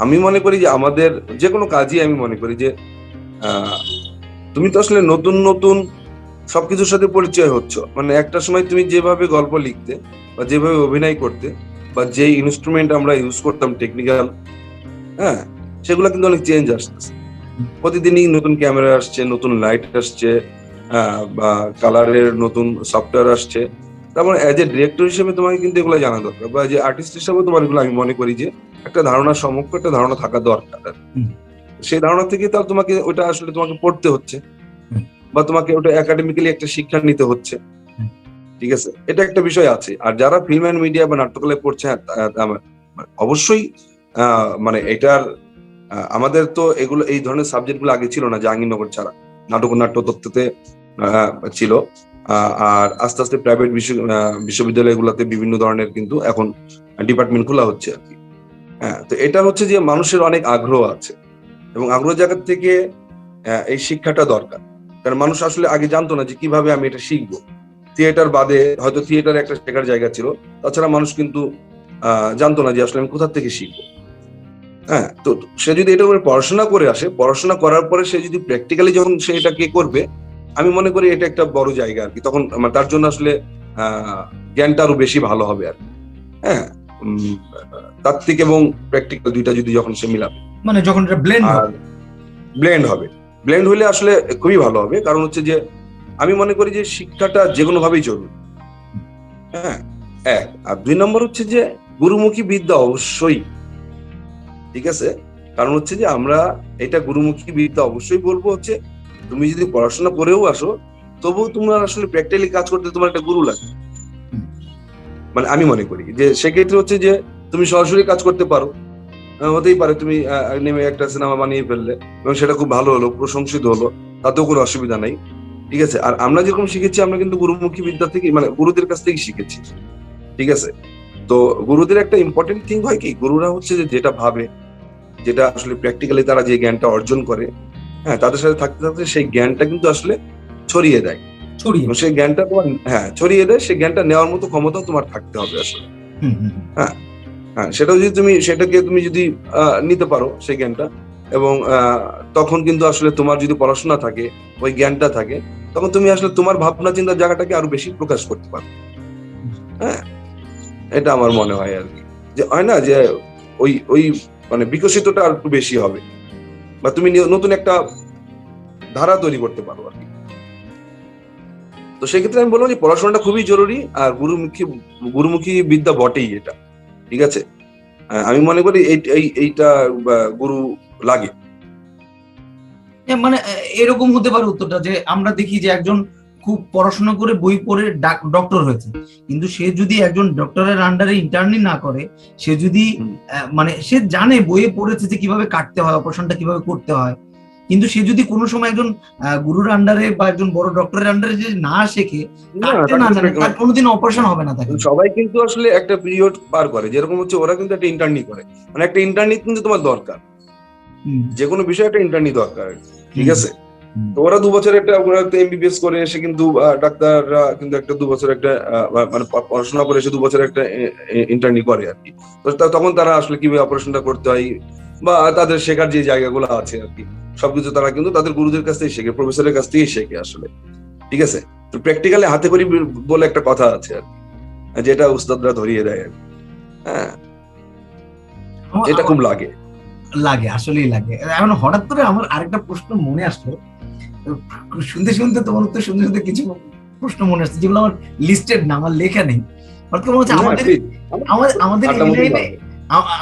আমি মনে করি যে আমাদের যে কোনো কাজই আমি মনে করি যে তুমি তো আসলে নতুন নতুন সবকিছুর সাথে পরিচয় হচ্ছ। মানে একটা সময় তুমি যেভাবে গল্প লিখতে বা যেভাবে অভিনয় করতে বা যে ইনস্ট্রুমেন্ট আমরা ইউজ করতাম টেকনিক্যাল, হ্যাঁ, সেগুলো কিন্তু অনেক চেঞ্জ আসতেছে। প্রতিদিনই নতুন ক্যামেরা আসছে, নতুন লাইট আসছে, বা কালারের নতুন সফটওয়্যার আসছে। তার মানে এজ এ ডিরেক্টর হিসেবে তোমাকে কিন্তু এগুলো জানা দরকার, বা যে আর্টিস্ট হিসেবে তোমার এগুলো আমি মনে করি যে একটা ধারণা, সম্যক একটা ধারণা থাকা দরকার। সেই ধারণা থেকে তাহলে তোমাকে ওটা আসলে তোমাকে পড়তে হচ্ছে, বা তোমাকে ওটা একাডেমিক্যালি একটা শিক্ষা নিতে হচ্ছে, ঠিক আছে? এটা একটা বিষয় আছে। আর যারা ফিল্ম অ্যান্ড মিডিয়া বা নাট্যকলায় পড়ছে, অবশ্যই মানে এটার আমাদের তো এগুলো এই ধরনের সাবজেক্ট গুলো আগে ছিল না, জাহাঙ্গীরনগর ছাড়া নাটক ও নাট্য তত্ত্বতে ছিল। আর আস্তে আস্তে প্রাইভেট বিশ্ববিদ্যালয়গুলোতে বিভিন্ন ধরনের কিন্তু এখন ডিপার্টমেন্ট খোলা হচ্ছে আর কি। হ্যাঁ, তো এটা হচ্ছে যে মানুষের অনেক আগ্রহ আছে, এবং আগ্রহ জায়গা থেকে এই শিক্ষাটা দরকার। কারণ মানুষ আসলে আগে জানতো না যে কিভাবে আমি এটা শিখবো। থিয়েটার বাদে হয়তো থিয়েটার একটা শেখার জায়গা ছিল, তাছাড়া মানুষ কিন্তু জানতো না যে আসলে আমি কোথা থেকে শিখবো। হ্যাঁ, তো সে যদি এটা পড়াশোনা করে আসে, পড়াশোনা করার পরে সে যদি প্র্যাকটিক্যালি যখন সে এটাকে করবে, আমি মনে করি এটা একটা বড় জায়গা আর কি। তখন তার জন্য আসলে জ্ঞানটা আরো বেশি ভালো হবে আর কি। হ্যাঁ, তাত্ত্বিক এবং প্র্যাকটিক্যাল দুইটা যদি যখন সে মিলাবে, মানে যখন এটা ব্লেন্ড আর ব্লেন্ড হলে আসলে খুবই ভালো হবে। কারণ হচ্ছে যে আমি মনে করি যে শিক্ষাটা যে কোনো ভাবেই জরুরি। হ্যাঁ, এক। আর 2 নম্বর হচ্ছে যে গুরুমুখী বিদ্যা অবশ্যই, ঠিক আছে। কারণ হচ্ছে যে আমরা এটা গুরুমুখী বিদ্যা অবশ্যই বলবো হচ্ছে তুমি যদি পড়াশোনা করেও আসো তবুও তোমার আসলে প্র্যাকটিক্যালি কাজ করতে তোমার একটা গুরু লাগে। মানে আমি মনে করি যে সেক্ষেত্রে হচ্ছে যে তুমি সরাসরি কাজ করতে পারো, হতেই পারে তুমি নেমে একটা সিনেমা বানিয়ে ফেললে এবং সেটা খুব ভালো হলো, প্রশংসিত হলো, তাতেও কোনো অসুবিধা নাই, ঠিক আছে। আর আমরা যেরকম শিখেছি আমরা কিন্তু গুরুমুখী বিদ্যা থেকে মানে গুরুদের কাছ থেকেই শিখেছি, ঠিক আছে। তো গুরুদের একটা ইম্পর্টেন্ট থিং হয় কি, গুরুরা হচ্ছে যে যেটা ভাবে, যেটা আসলে প্র্যাকটিক্যালি তারা যে জ্ঞানটা অর্জন করে, হ্যাঁ, তাদের সাথে থাকতে থাকতে সেই জ্ঞানটা কিন্তু আসলে ছড়িয়ে দেয়। এবং সেই জ্ঞানটা তোমার ছড়িয়ে দেয়, সেই জ্ঞানটা নেওয়ার মতো ক্ষমতাও তোমার থাকতে হবে আসলে। হ্যাঁ, সেটাকে তুমি যদি নিতে পারো সেই জ্ঞানটা, এবং তখন কিন্তু আসলে তোমার যদি পড়াশোনা থাকে, ওই জ্ঞানটা থাকে, তখন তুমি আসলে তোমার ভাবনা চিন্তার জায়গাটাকে আরো বেশি প্রকাশ করতে পারো। হ্যাঁ, এটা আমার মনে হয় আর কি, যে হয় না যে ওই ওই মানে বিকশিতটা আর একটু বেশি হবে, বা তুমি নতুন একটা ধারা তৈরি করতে পারো আর কি। তো সেক্ষেত্রে আমি বলবো যে পড়াশোনাটা খুবই জরুরি, আর গুরুমুখী বিদ্যা বটেই এটা, ঠিক আছে। আমি মনে করি এইটা গুরু লাগে। মানে এরকম হতে পারে উত্তরটা, যে আমরা দেখি যে একজন খুব পড়াশোনা করে বই পড়ে ডক্টর হয়েছে, কিন্তু সে যদি একজন ডক্টরের আন্ডারে ইন্টার্নি না করে, সে যদি মানে সে জানে বইয়ে পড়েছে যে কিভাবে কাটতে হয়, অপারেশনটা কিভাবে করতে হয়, কিন্তু সে যদি কোনো সময় একজন গুরুর আন্ডারে বা একজন বড় ডক্টরের আন্ডারে যদি না শেখে, কাটতে না জানে, তার কোনোদিন অপারেশন হবে না। তাকে সবাই কিন্তু আসলে একটা পিরিয়ড পার করে, যেরকম হচ্ছে ওরা কিন্তু একটা ইন্টার্নি করে, মানে একটা ইন্টার্নি কিন্তু তোমার দরকার, যে কোনো বিষয়ে একটা ইন্টার্নি দরকার, ঠিক আছে। তো ওরা 2 বছর একটা এমবিবিএস করে এসে কিন্তু ডাক্তাররা কিন্তু একটা 2 বছর একটা মানে পড়াশোনা করে এসে 2 বছর একটা ইন্টার্নি করে আর কি। তো তখন তারা আসলে কিভাবে অপারেশনটা করতে হয় বা তাদের শেখার যে জায়গাগুলো আছে আর কি, সবকিছু তারা কিন্তু তাদের গুরুদের কাছ থেকে শেখে, প্রফেসরের কাছ থেকেই শেখে আসলে, ঠিক আছে। তো প্র্যাকটিক্যালি হাতে করি বলে একটা কথা আছে আর কি, যেটা উস্তাদরা ধরিয়ে দেয় আর কি। হ্যাঁ, এটা খুব লাগে আসলেই লাগে। এখন হঠাৎ করে আমার আরেকটা প্রশ্ন মনে আসলো, শুনতে শুনতে তোমার উত্তর শুনতে শুনতে কিছু প্রশ্ন মনে আসছে যেগুলো আমার লিস্টেড না, আমার লেখা নেই। হঠাৎ করে মনে হচ্ছে আমাদের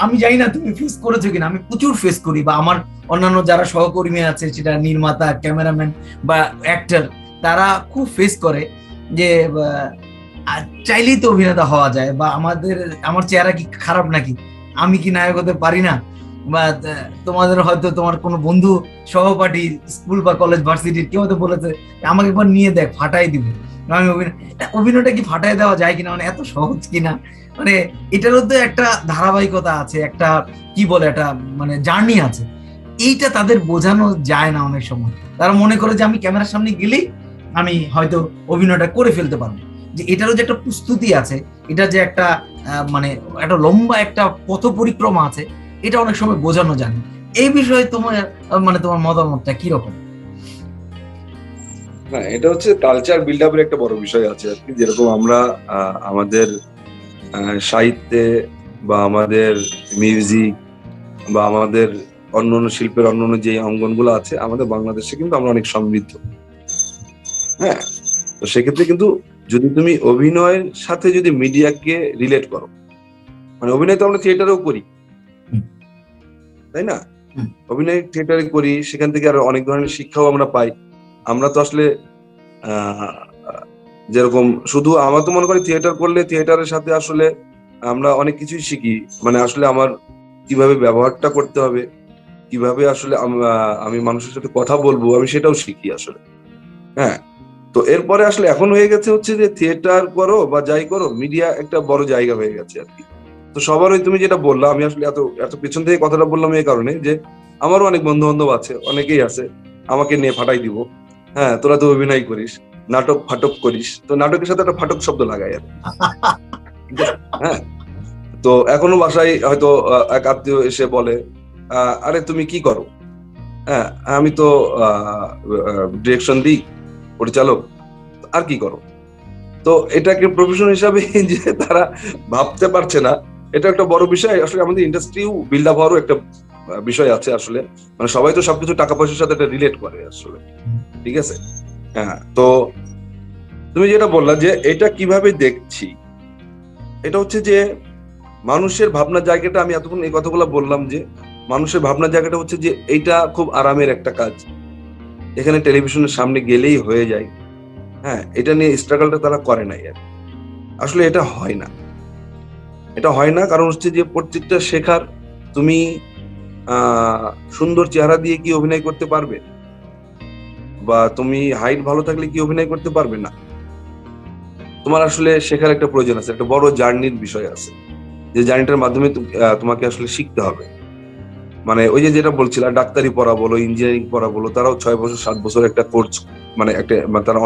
আমি জানি না তুমি ফেস করেছো কিনা, আমি প্রচুর ফেস করি, বা আমার অন্যান্য যারা সহকর্মী আছে, সেটা নির্মাতা, ক্যামেরাম্যান বা অ্যাক্টর, তারা খুব ফেস করে যে চাইলেই তো অভিনেতা হওয়া যায়, বা আমার চেহারা কি খারাপ নাকি, আমি কি নায়ক হতে পারি না, বা তোমাদের হয়তো তোমার কোনো বন্ধু সহপাঠী স্কুল বা কলেজ ভার্সিটির কেউ হয়তো বলেছে আমাকে একবার নিয়ে দেখ, ফাটাই দিব। আমি অভিনয়টা কি ফাটাই দেওয়া যায় কিনা, মানে এত সহজ কিনা, মানে এটারও তো একটা ধারাবাহিকতা আছে, একটা কি বলে, একটা মানে জার্নি আছে। এইটা তাদের বোঝানো যায় না অনেক সময়। তারা মনে করে যে আমি ক্যামেরার সামনে গেলেই আমি হয়তো অভিনয়টা করে ফেলতে পারবো, যে এটারও যে একটা প্রস্তুতি আছে, এটা যে একটা মানে একটা লম্বা একটা পথ পরিক্রমা আছে, এটা অনেক সময় বোঝানো যায় না। এই বিষয়ে তোমার মানে তোমার মতামতটা কিরকম? হ্যাঁ, এটা হচ্ছে কালচার বিল্ড আপের একটা বড় বিষয় আছে আর কি। যেরকম আমরা আমাদের সাহিত্যে বা আমাদের মিউজিক বা আমাদের অন্যান্য শিল্পের অন্যান্য যে অঙ্গনগুলো আছে আমাদের বাংলাদেশে, কিন্তু আমরা অনেক সমৃদ্ধ। হ্যাঁ, তো সেক্ষেত্রে কিন্তু যদি তুমি অভিনয়ের সাথে যদি মিডিয়াকে রিলেট করো, মানে অভিনয় তো আমরা থিয়েটারেও করি, তাই না? অভিনয় থিয়েটারে করি, সেখান থেকে আরো অনেক ধরনের শিক্ষাও আমরা পাই। আমরা তো আসলে যেরকম শুধু আমার তো মনে করি থিয়েটার করলে থিয়েটারের সাথে আসলে আমরা অনেক কিছুই শিখি, মানে আসলে আমার কিভাবে ব্যবহারটা করতে হবে, কিভাবে আসলে আমি মানুষের সাথে কথা বলবো, আমি সেটাও শিখি আসলে। হ্যাঁ, তো এরপরে আসলে এখন হয়ে গেছে হচ্ছে যে থিয়েটার করো বা যাই করো, মিডিয়া একটা বড় জায়গা হয়ে গেছে আর কি। তো সবারই তুমি যেটা বললা, আমি আসলে এত এত পেছন থেকে কথাটা বললাম এই কারণে যে আমারও অনেক বন্ধু বান্ধব আছে, অনেকেই আছে আমাকে নিয়ে ফাটাই দিব, হ্যাঁ তোরা তো অভিনয় করিস, নাটক ফাটক করিস, তো নাটকের সাথে একটা ফাটক শব্দ লাগাই আর হ্যাঁ। তো এখনো বাসায় হয়তো এক আত্মীয় এসে বলে আরে তুমি কি করো, হ্যাঁ আমি তো ডিরেকশন দিই, পরিচালক, আর কি করো? তো এটাকে প্রফেশন হিসাবে যে তারা ভাবতে পারছে না, এটা একটা বড় বিষয়। আসলে আমাদের ইন্ডাস্ট্রিও বিল্ড আপ হওয়ারও একটা বিষয় আছে আসলে। মানে সবাই তো সবকিছু টাকা পয়সার সাথে এটা রিলেট করে আসলে, ঠিক আছে? হ্যাঁ, তো তুমি যেটা বললা যে এটা কিভাবে দেখছি, এটা হচ্ছে যে মানুষের ভাবনার জায়গাটা, আমি এতক্ষণ এই কথাগুলো বললাম যে মানুষের ভাবনার জায়গাটা হচ্ছে যে এইটা খুব আরামের একটা কাজ, এখানে টেলিভিশনের সামনে গেলেই হয়ে যায়। হ্যাঁ, এটা নিয়ে স্ট্রাগলটা তারা করে নাই আর। আসলে এটা হয় না, এটা হয় না, কারণ হচ্ছে যে প্রত্যেকটা শেখার, তুমি সুন্দর চেহারা দিয়ে কি অভিনয় করতে পারবে, বা তুমি হাইট ভালো থাকলে কি অভিনয় করতে পারবে না। তোমার আসলে শেখার একটা প্রয়োজন আছে, একটা বড় জার্নির বিষয় আছে, যে জার্নিটার মাধ্যমে তোমাকে আসলে শিখতে হবে। মানে ওই যে যেটা বলছিলাম, ডাক্তারি পড়া বলো, ইঞ্জিনিয়ারিং পড়া বলো, তারাও 6 বছর 7 বছর একটা কোর্স, মানে একটা, মানে তারা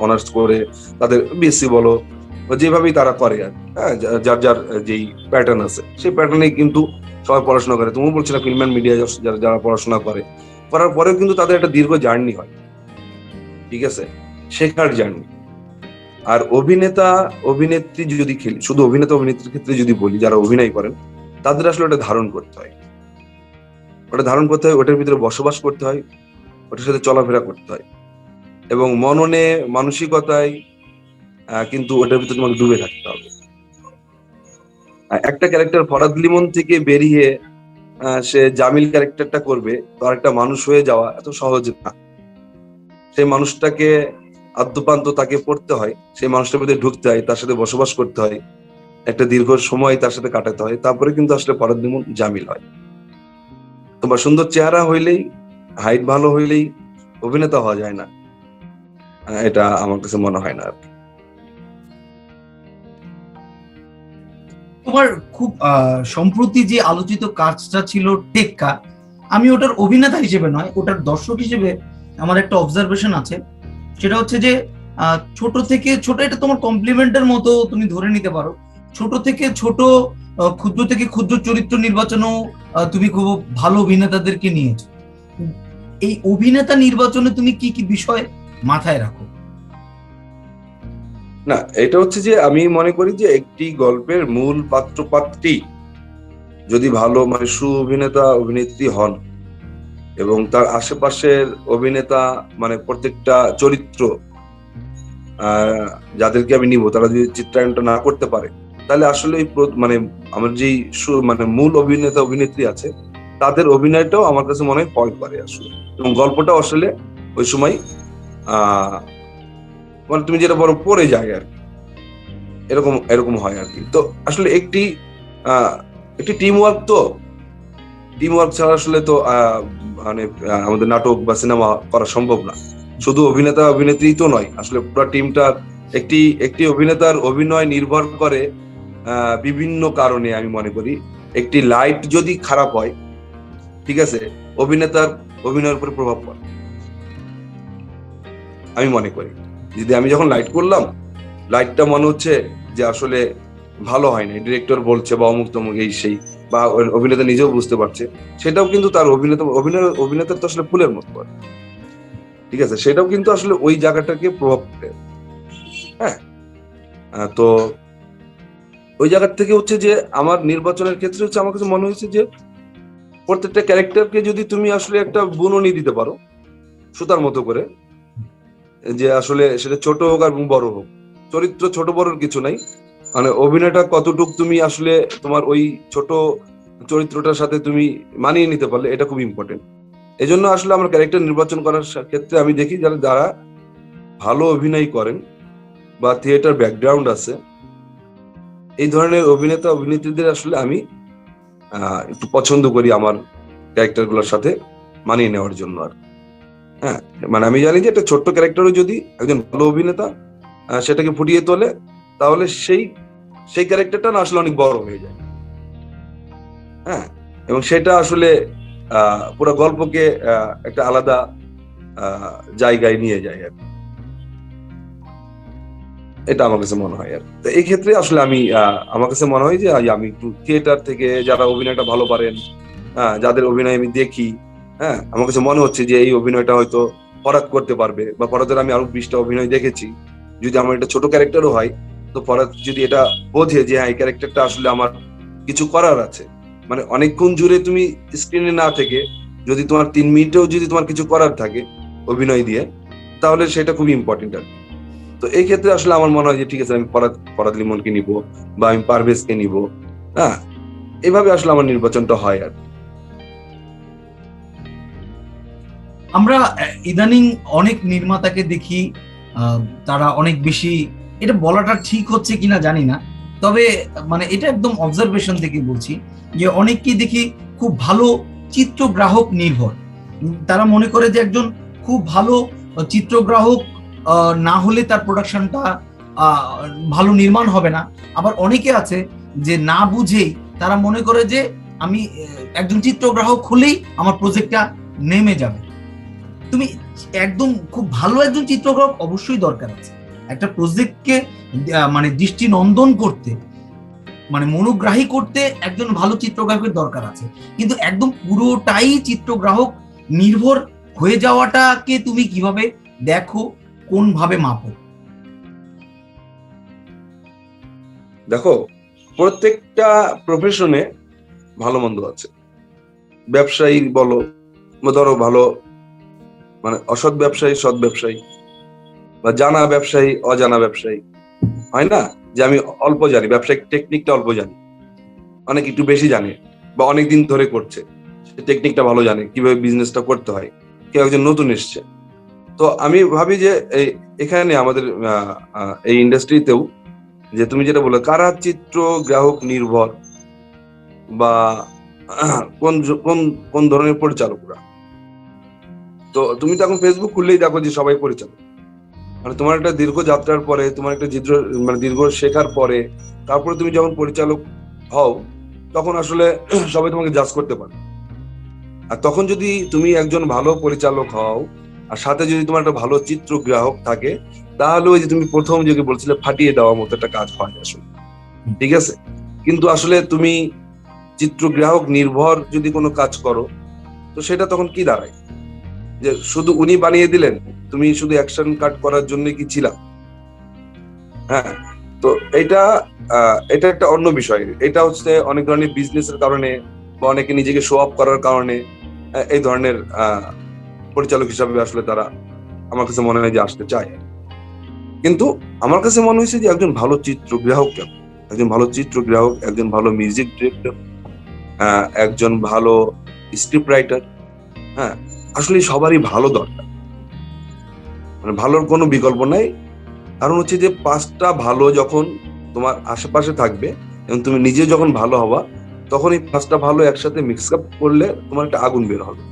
অনার্স করে তাদের বিএসসি বলো, বা যেভাবেই তারা করে আর, হ্যাঁ, যার যার যেই প্যাটার্ন আছে সেই প্যাটার্নেই কিন্তু সবাই পড়াশোনা করে। তুমি বলছিলে ফিল্ম অ্যান্ড মিডিয়া যারা যারা পড়াশোনা করে, করার পরেও কিন্তু তাদের একটা দীর্ঘ জার্নি হয়, ঠিক আছে, শেখার জার্নি। আর অভিনেতা অভিনেত্রী যদি খেলি, শুধু অভিনেতা অভিনেত্রীর ক্ষেত্রে যদি বলি, যারা অভিনয় করেন, তাদের আসলে ওটা ধারণ করতে হয়, ওটা ধারণ করতে হয়, ওটার ভিতরে বসবাস করতে হয়, ওটার সাথে চলাফেরা করতে হয়, এবং মননে মানসিকতায় কিন্তু ওটার ভিতরে তোমাকে ডুবে থাকতে হবে। একটা ক্যারেক্টার ফরহাদ লিমন থেকে বেরিয়ে সে জামিল ক্যারেক্টারটা করবে, তো আরেকটা মানুষ হয়ে যাওয়া এত সহজ না। সেই মানুষটাকে আদ্যপান্ত তাকে পড়তে হয়, সেই মানুষটার মধ্যে ঢুকতে হয়, তার সাথে বসবাস করতে হয়, একটা দীর্ঘ সময় তার সাথে কাটাতে হয়, তারপরে কিন্তু আসলে ফরহাদ লিমন জামিল হয়। তোমার সুন্দর চেহারা হইলেই, হাইট ভালো হইলেই অভিনেতা হওয়া যায় না, এটা আমার কাছে মনে হয় না আর কি। তোমার খুব সম্প্রতি যে আলোচিত কাজটা ছিল টেক্কা, আমি ওটার অভিনেতা হিসেবে নয়, ওটার দর্শক হিসেবে আমার একটা অবজারভেশন আছে। সেটা হচ্ছে যে ছোট থেকে ছোট, এটা তোমার কমপ্লিমেন্টের মতো তুমি ধরে নিতে পারো। ছোট থেকে ছোট, ক্ষুদ্র থেকে ক্ষুদ্র চরিত্র নির্বাচনেও তুমি খুব ভালো অভিনেতাদেরকে নিয়েছো। এই অভিনেতা নির্বাচনে তুমি কি কি বিষয় মাথায় রাখো? না, এটা হচ্ছে যে আমি মনে করি যে একটি গল্পের মূল পাত্র পাত্রী যদি ভালো, মানে সু অভিনেতা অভিনেত্রী হন, এবং তার আশেপাশের অভিনেতা, মানে প্রত্যেকটা চরিত্র যাদেরকে আমি নিব, তারা যদি চিত্রায়নটা না করতে পারে, তাহলে আসলে মানে আমার যেই মানে মূল অভিনেতা অভিনেত্রী আছে, তাদের অভিনয়টাও আমার কাছে মনে হয় পয়েন্ট করে আসলে, এবং গল্পটাও আসলে ওই সময় মানে তুমি যেটা বলো পড়ে যায় আর কি, এরকম এরকম হয় আর কি। তো আসলে একটি টিম ওয়ার্ক, তো টিম ওয়ার্ক ছাড়া আসলে তো মানে আমাদের নাটক বা সিনেমা করা সম্ভব না। শুধু অভিনেতা অভিনেত্রী তো নয়, আসলে পুরো টিমটার, একটি একটি অভিনেতার অভিনয় নির্ভর করে বিভিন্ন কারণে। আমি মনে করি একটি লাইট যদি খারাপ হয়, ঠিক আছে, অভিনেতার অভিনয়ের উপরে প্রভাব পড়ে। আমি মনে করি যদি আমি যখন লাইট করলাম, লাইটটা মনে হচ্ছে যে আসলে ভালো হয় না, ডিরেক্টর বলছে বা অমুক তমুক এই সেই, বা অভিনেতা নিজেও বুঝতে পারছে, সেটাও কিন্তু তার অভিনেতার তো আসলে ফুলের মতো, ঠিক আছে, সেটাও কিন্তু আসলে ওই জায়গাটাকে প্রভাব ফেলে। হ্যাঁ, তো ওই জায়গা থেকে হচ্ছে যে আমার নির্বাচনের ক্ষেত্রে হচ্ছে আমার কাছে মনে হয়েছে যে প্রত্যেকটা ক্যারেক্টারকে যদি তুমি আসলে একটা বুননি দিতে পারো সুতার মতো করে, যে আসলে সেটা ছোট হোক আর বড় হোক, চরিত্র ছোট বড়র কিছু নাই, মানে অভিনয়টা কতটুক তুমি আসলে তোমার ওই ছোট চরিত্রটার সাথে তুমি মানিয়ে নিতে পারলে, এটা খুব ইম্পর্টেন্ট। এই জন্য আসলে আমার ক্যারেক্টার নির্বাচন করার ক্ষেত্রে আমি দেখি যারা ভালো অভিনয় করেন বা থিয়েটার ব্যাকগ্রাউন্ড আছে, এই ধরনের অভিনেতা অভিনেত্রীদের আসলে আমি একটু পছন্দ করি আমার ক্যারেক্টার গুলোর সাথে মানিয়ে নেওয়ার জন্য আর। হ্যাঁ, মানে আমি জানি যে একটা ছোট্ট ক্যারেক্টারও যদি একজন ভালো অভিনেতা সেটাকে ফুটিয়ে তোলে, তাহলে সেই ক্যারেক্টারটা না আসলে অনেক বড় হয়ে যায়। হ্যাঁ, এবং সেটা আসলে পুরো গল্পকে একটা আলাদা জায়গায় নিয়ে যায় আর, এটা আমার কাছে মনে হয় আর। তো এই ক্ষেত্রে আসলে আমি আমার কাছে মনে হয় যে আমি একটু থিয়েটার থেকে যারা অভিনয়টা ভালো পারেন, যাদের অভিনয় আমি দেখি, হ্যাঁ, আমার কাছে মনে হচ্ছে যে এই অভিনয়টা হয়তো ফরহাদ করতে পারবে, বা ফরহাদের আমি আরো 20টা অভিনয় দেখেছি, যদি আমার একটা ছোট ক্যারেক্টারও হয়, তো ফরহাদ যদি এটা বোঝে যে হ্যাঁ এই ক্যারেক্টারটা আসলে আমার কিছু করার আছে, মানে অনেকক্ষণ জুড়ে তুমি স্ক্রিনে না থেকে যদি তোমার 3 মিনিটেও যদি তোমার কিছু করার থাকে অভিনয় দিয়ে, তাহলে সেটা খুবই ইম্পর্টেন্ট আর কি। তো এই ক্ষেত্রে আসলে আমার মনে হয় যে ঠিক আছে, আমি ফরহাদ লিমনকে নিব, বা আমি পারভেজকে নিব। হ্যাঁ, এইভাবে আসলে আমার নির্বাচনটা হয় আর কি। আমরা ইদানিং অনেক নির্মাতাকে দেখি, তারা অনেক বেশি, এটা বলাটা ঠিক হচ্ছে কিনা জানি না, তবে মানে এটা একদম অবজারভেশন থেকে বলছি, যে অনেককেই দেখি খুব ভালো চিত্রগ্রাহক নির্ভর। তারা মনে করে যে একজন খুব ভালো চিত্রগ্রাহক না হলে তার প্রোডাকশনটা ভালো নির্মাণ হবে না। আবার অনেকে আছে যে না বুঝেই তারা মনে করে যে আমি একজন চিত্রগ্রাহক হলেই আমার প্রজেক্টটা নেমে যাবে। তুমি একদম খুব ভালো একজন চিত্রগ্রাহক অবশ্যই দরকার আছে একটা প্রজেক্টকে মানে দৃষ্টি নন্দন করতে, মানে মনোগ্রাহী করতে একজন ভালো চিত্রগ্রাহকের দরকার আছে। কিন্তু একদম পুরোটাই চিত্রগ্রাহক নির্ভর হয়ে যাওয়াটাকে তুমি কিভাবে দেখো, কোন ভাবে মাপো? দেখো, প্রত্যেকটা প্রফেশনে ভালো মন্দ আছে। ব্যবসায়ী বলো, ধরো ভালো মানে অসৎ ব্যবসায়ী, সৎ ব্যবসায়ী, বা জানা ব্যবসায়ী, অজানা ব্যবসায়ী, হয় না? যে আমি অল্প জানি, ব্যবসায়িক টেকনিকটা অল্প জানি, অনেক একটু বেশি জানে বা অনেকদিন ধরে করছে, সে টেকনিকটা ভালো জানে কিভাবে বিজনেসটা করতে হয়। কেউ একজন নতুন এসছে, তো আমি ভাবি যে এখানে আমাদের এই ইন্ডাস্ট্রিতেও, যে তুমি যেটা বললে কারা চিত্র গ্রাহক নির্ভর, বা কোন কোন কোন ধরনের পরিচালকরা, তো তুমি তো এখন ফেসবুক খুললেই দেখো যে সবাই পরিচালক। মানে তোমার একটা দীর্ঘ যাত্রার পরে, তোমার একটা মানে দীর্ঘ শেখার পরে, তারপরে তুমি যখন পরিচালক হও, তখন আসলে সবাই তোমাকে জাজ করতে পারে। আর তখন যদি তুমি একজন ভালো পরিচালক হও, আর সাথে যদি তোমার একটা ভালো চিত্রগ্রাহক থাকে, তাহলে ওই যে তুমি প্রথম যে বলছিলে ফাটিয়ে দেওয়ার মতো একটা কাজ হয় আসলে। ঠিক আছে, কিন্তু আসলে তুমি চিত্রগ্রাহক নির্ভর যদি কোনো কাজ করো, তো সেটা তখন কি দাঁড়ায়? যে শুধু উনি বানিয়ে দিলেন, তুমি শুধু অ্যাকশন কাট করার জন্য কি ছিলাম? হ্যাঁ, তো এটা এটা একটা অন্য বিষয়। এটা হচ্ছে অনেক ধরনের বিজনেসের কারণে, বা অনেকে নিজেকে শো অফ করার কারণে এই ধরনের পরিচালক হিসাবে আসলে তারা আমার কাছে মনে হয় যে আসতে চায়। কিন্তু আমার কাছে মনে হয়েছে যে একজন ভালো চিত্রগ্রাহক কেন, একজন ভালো চিত্রগ্রাহক, একজন ভালো মিউজিক ডিরেক্টর, একজন ভালো স্ক্রিপ্ট রাইটার, হ্যাঁ, আসলে সবারই ভালো দরকার। মানে ভালোর কোনো বিকল্প নাই। কারণ হচ্ছে যে 5টা ভালো যখন তোমার আশেপাশে থাকবে এবং তুমি নিজে যখন ভালো হবা, তখন এই 5টা ভালো একসাথে মিক্স আপ করলে তোমার একটা আগুন বের হবে।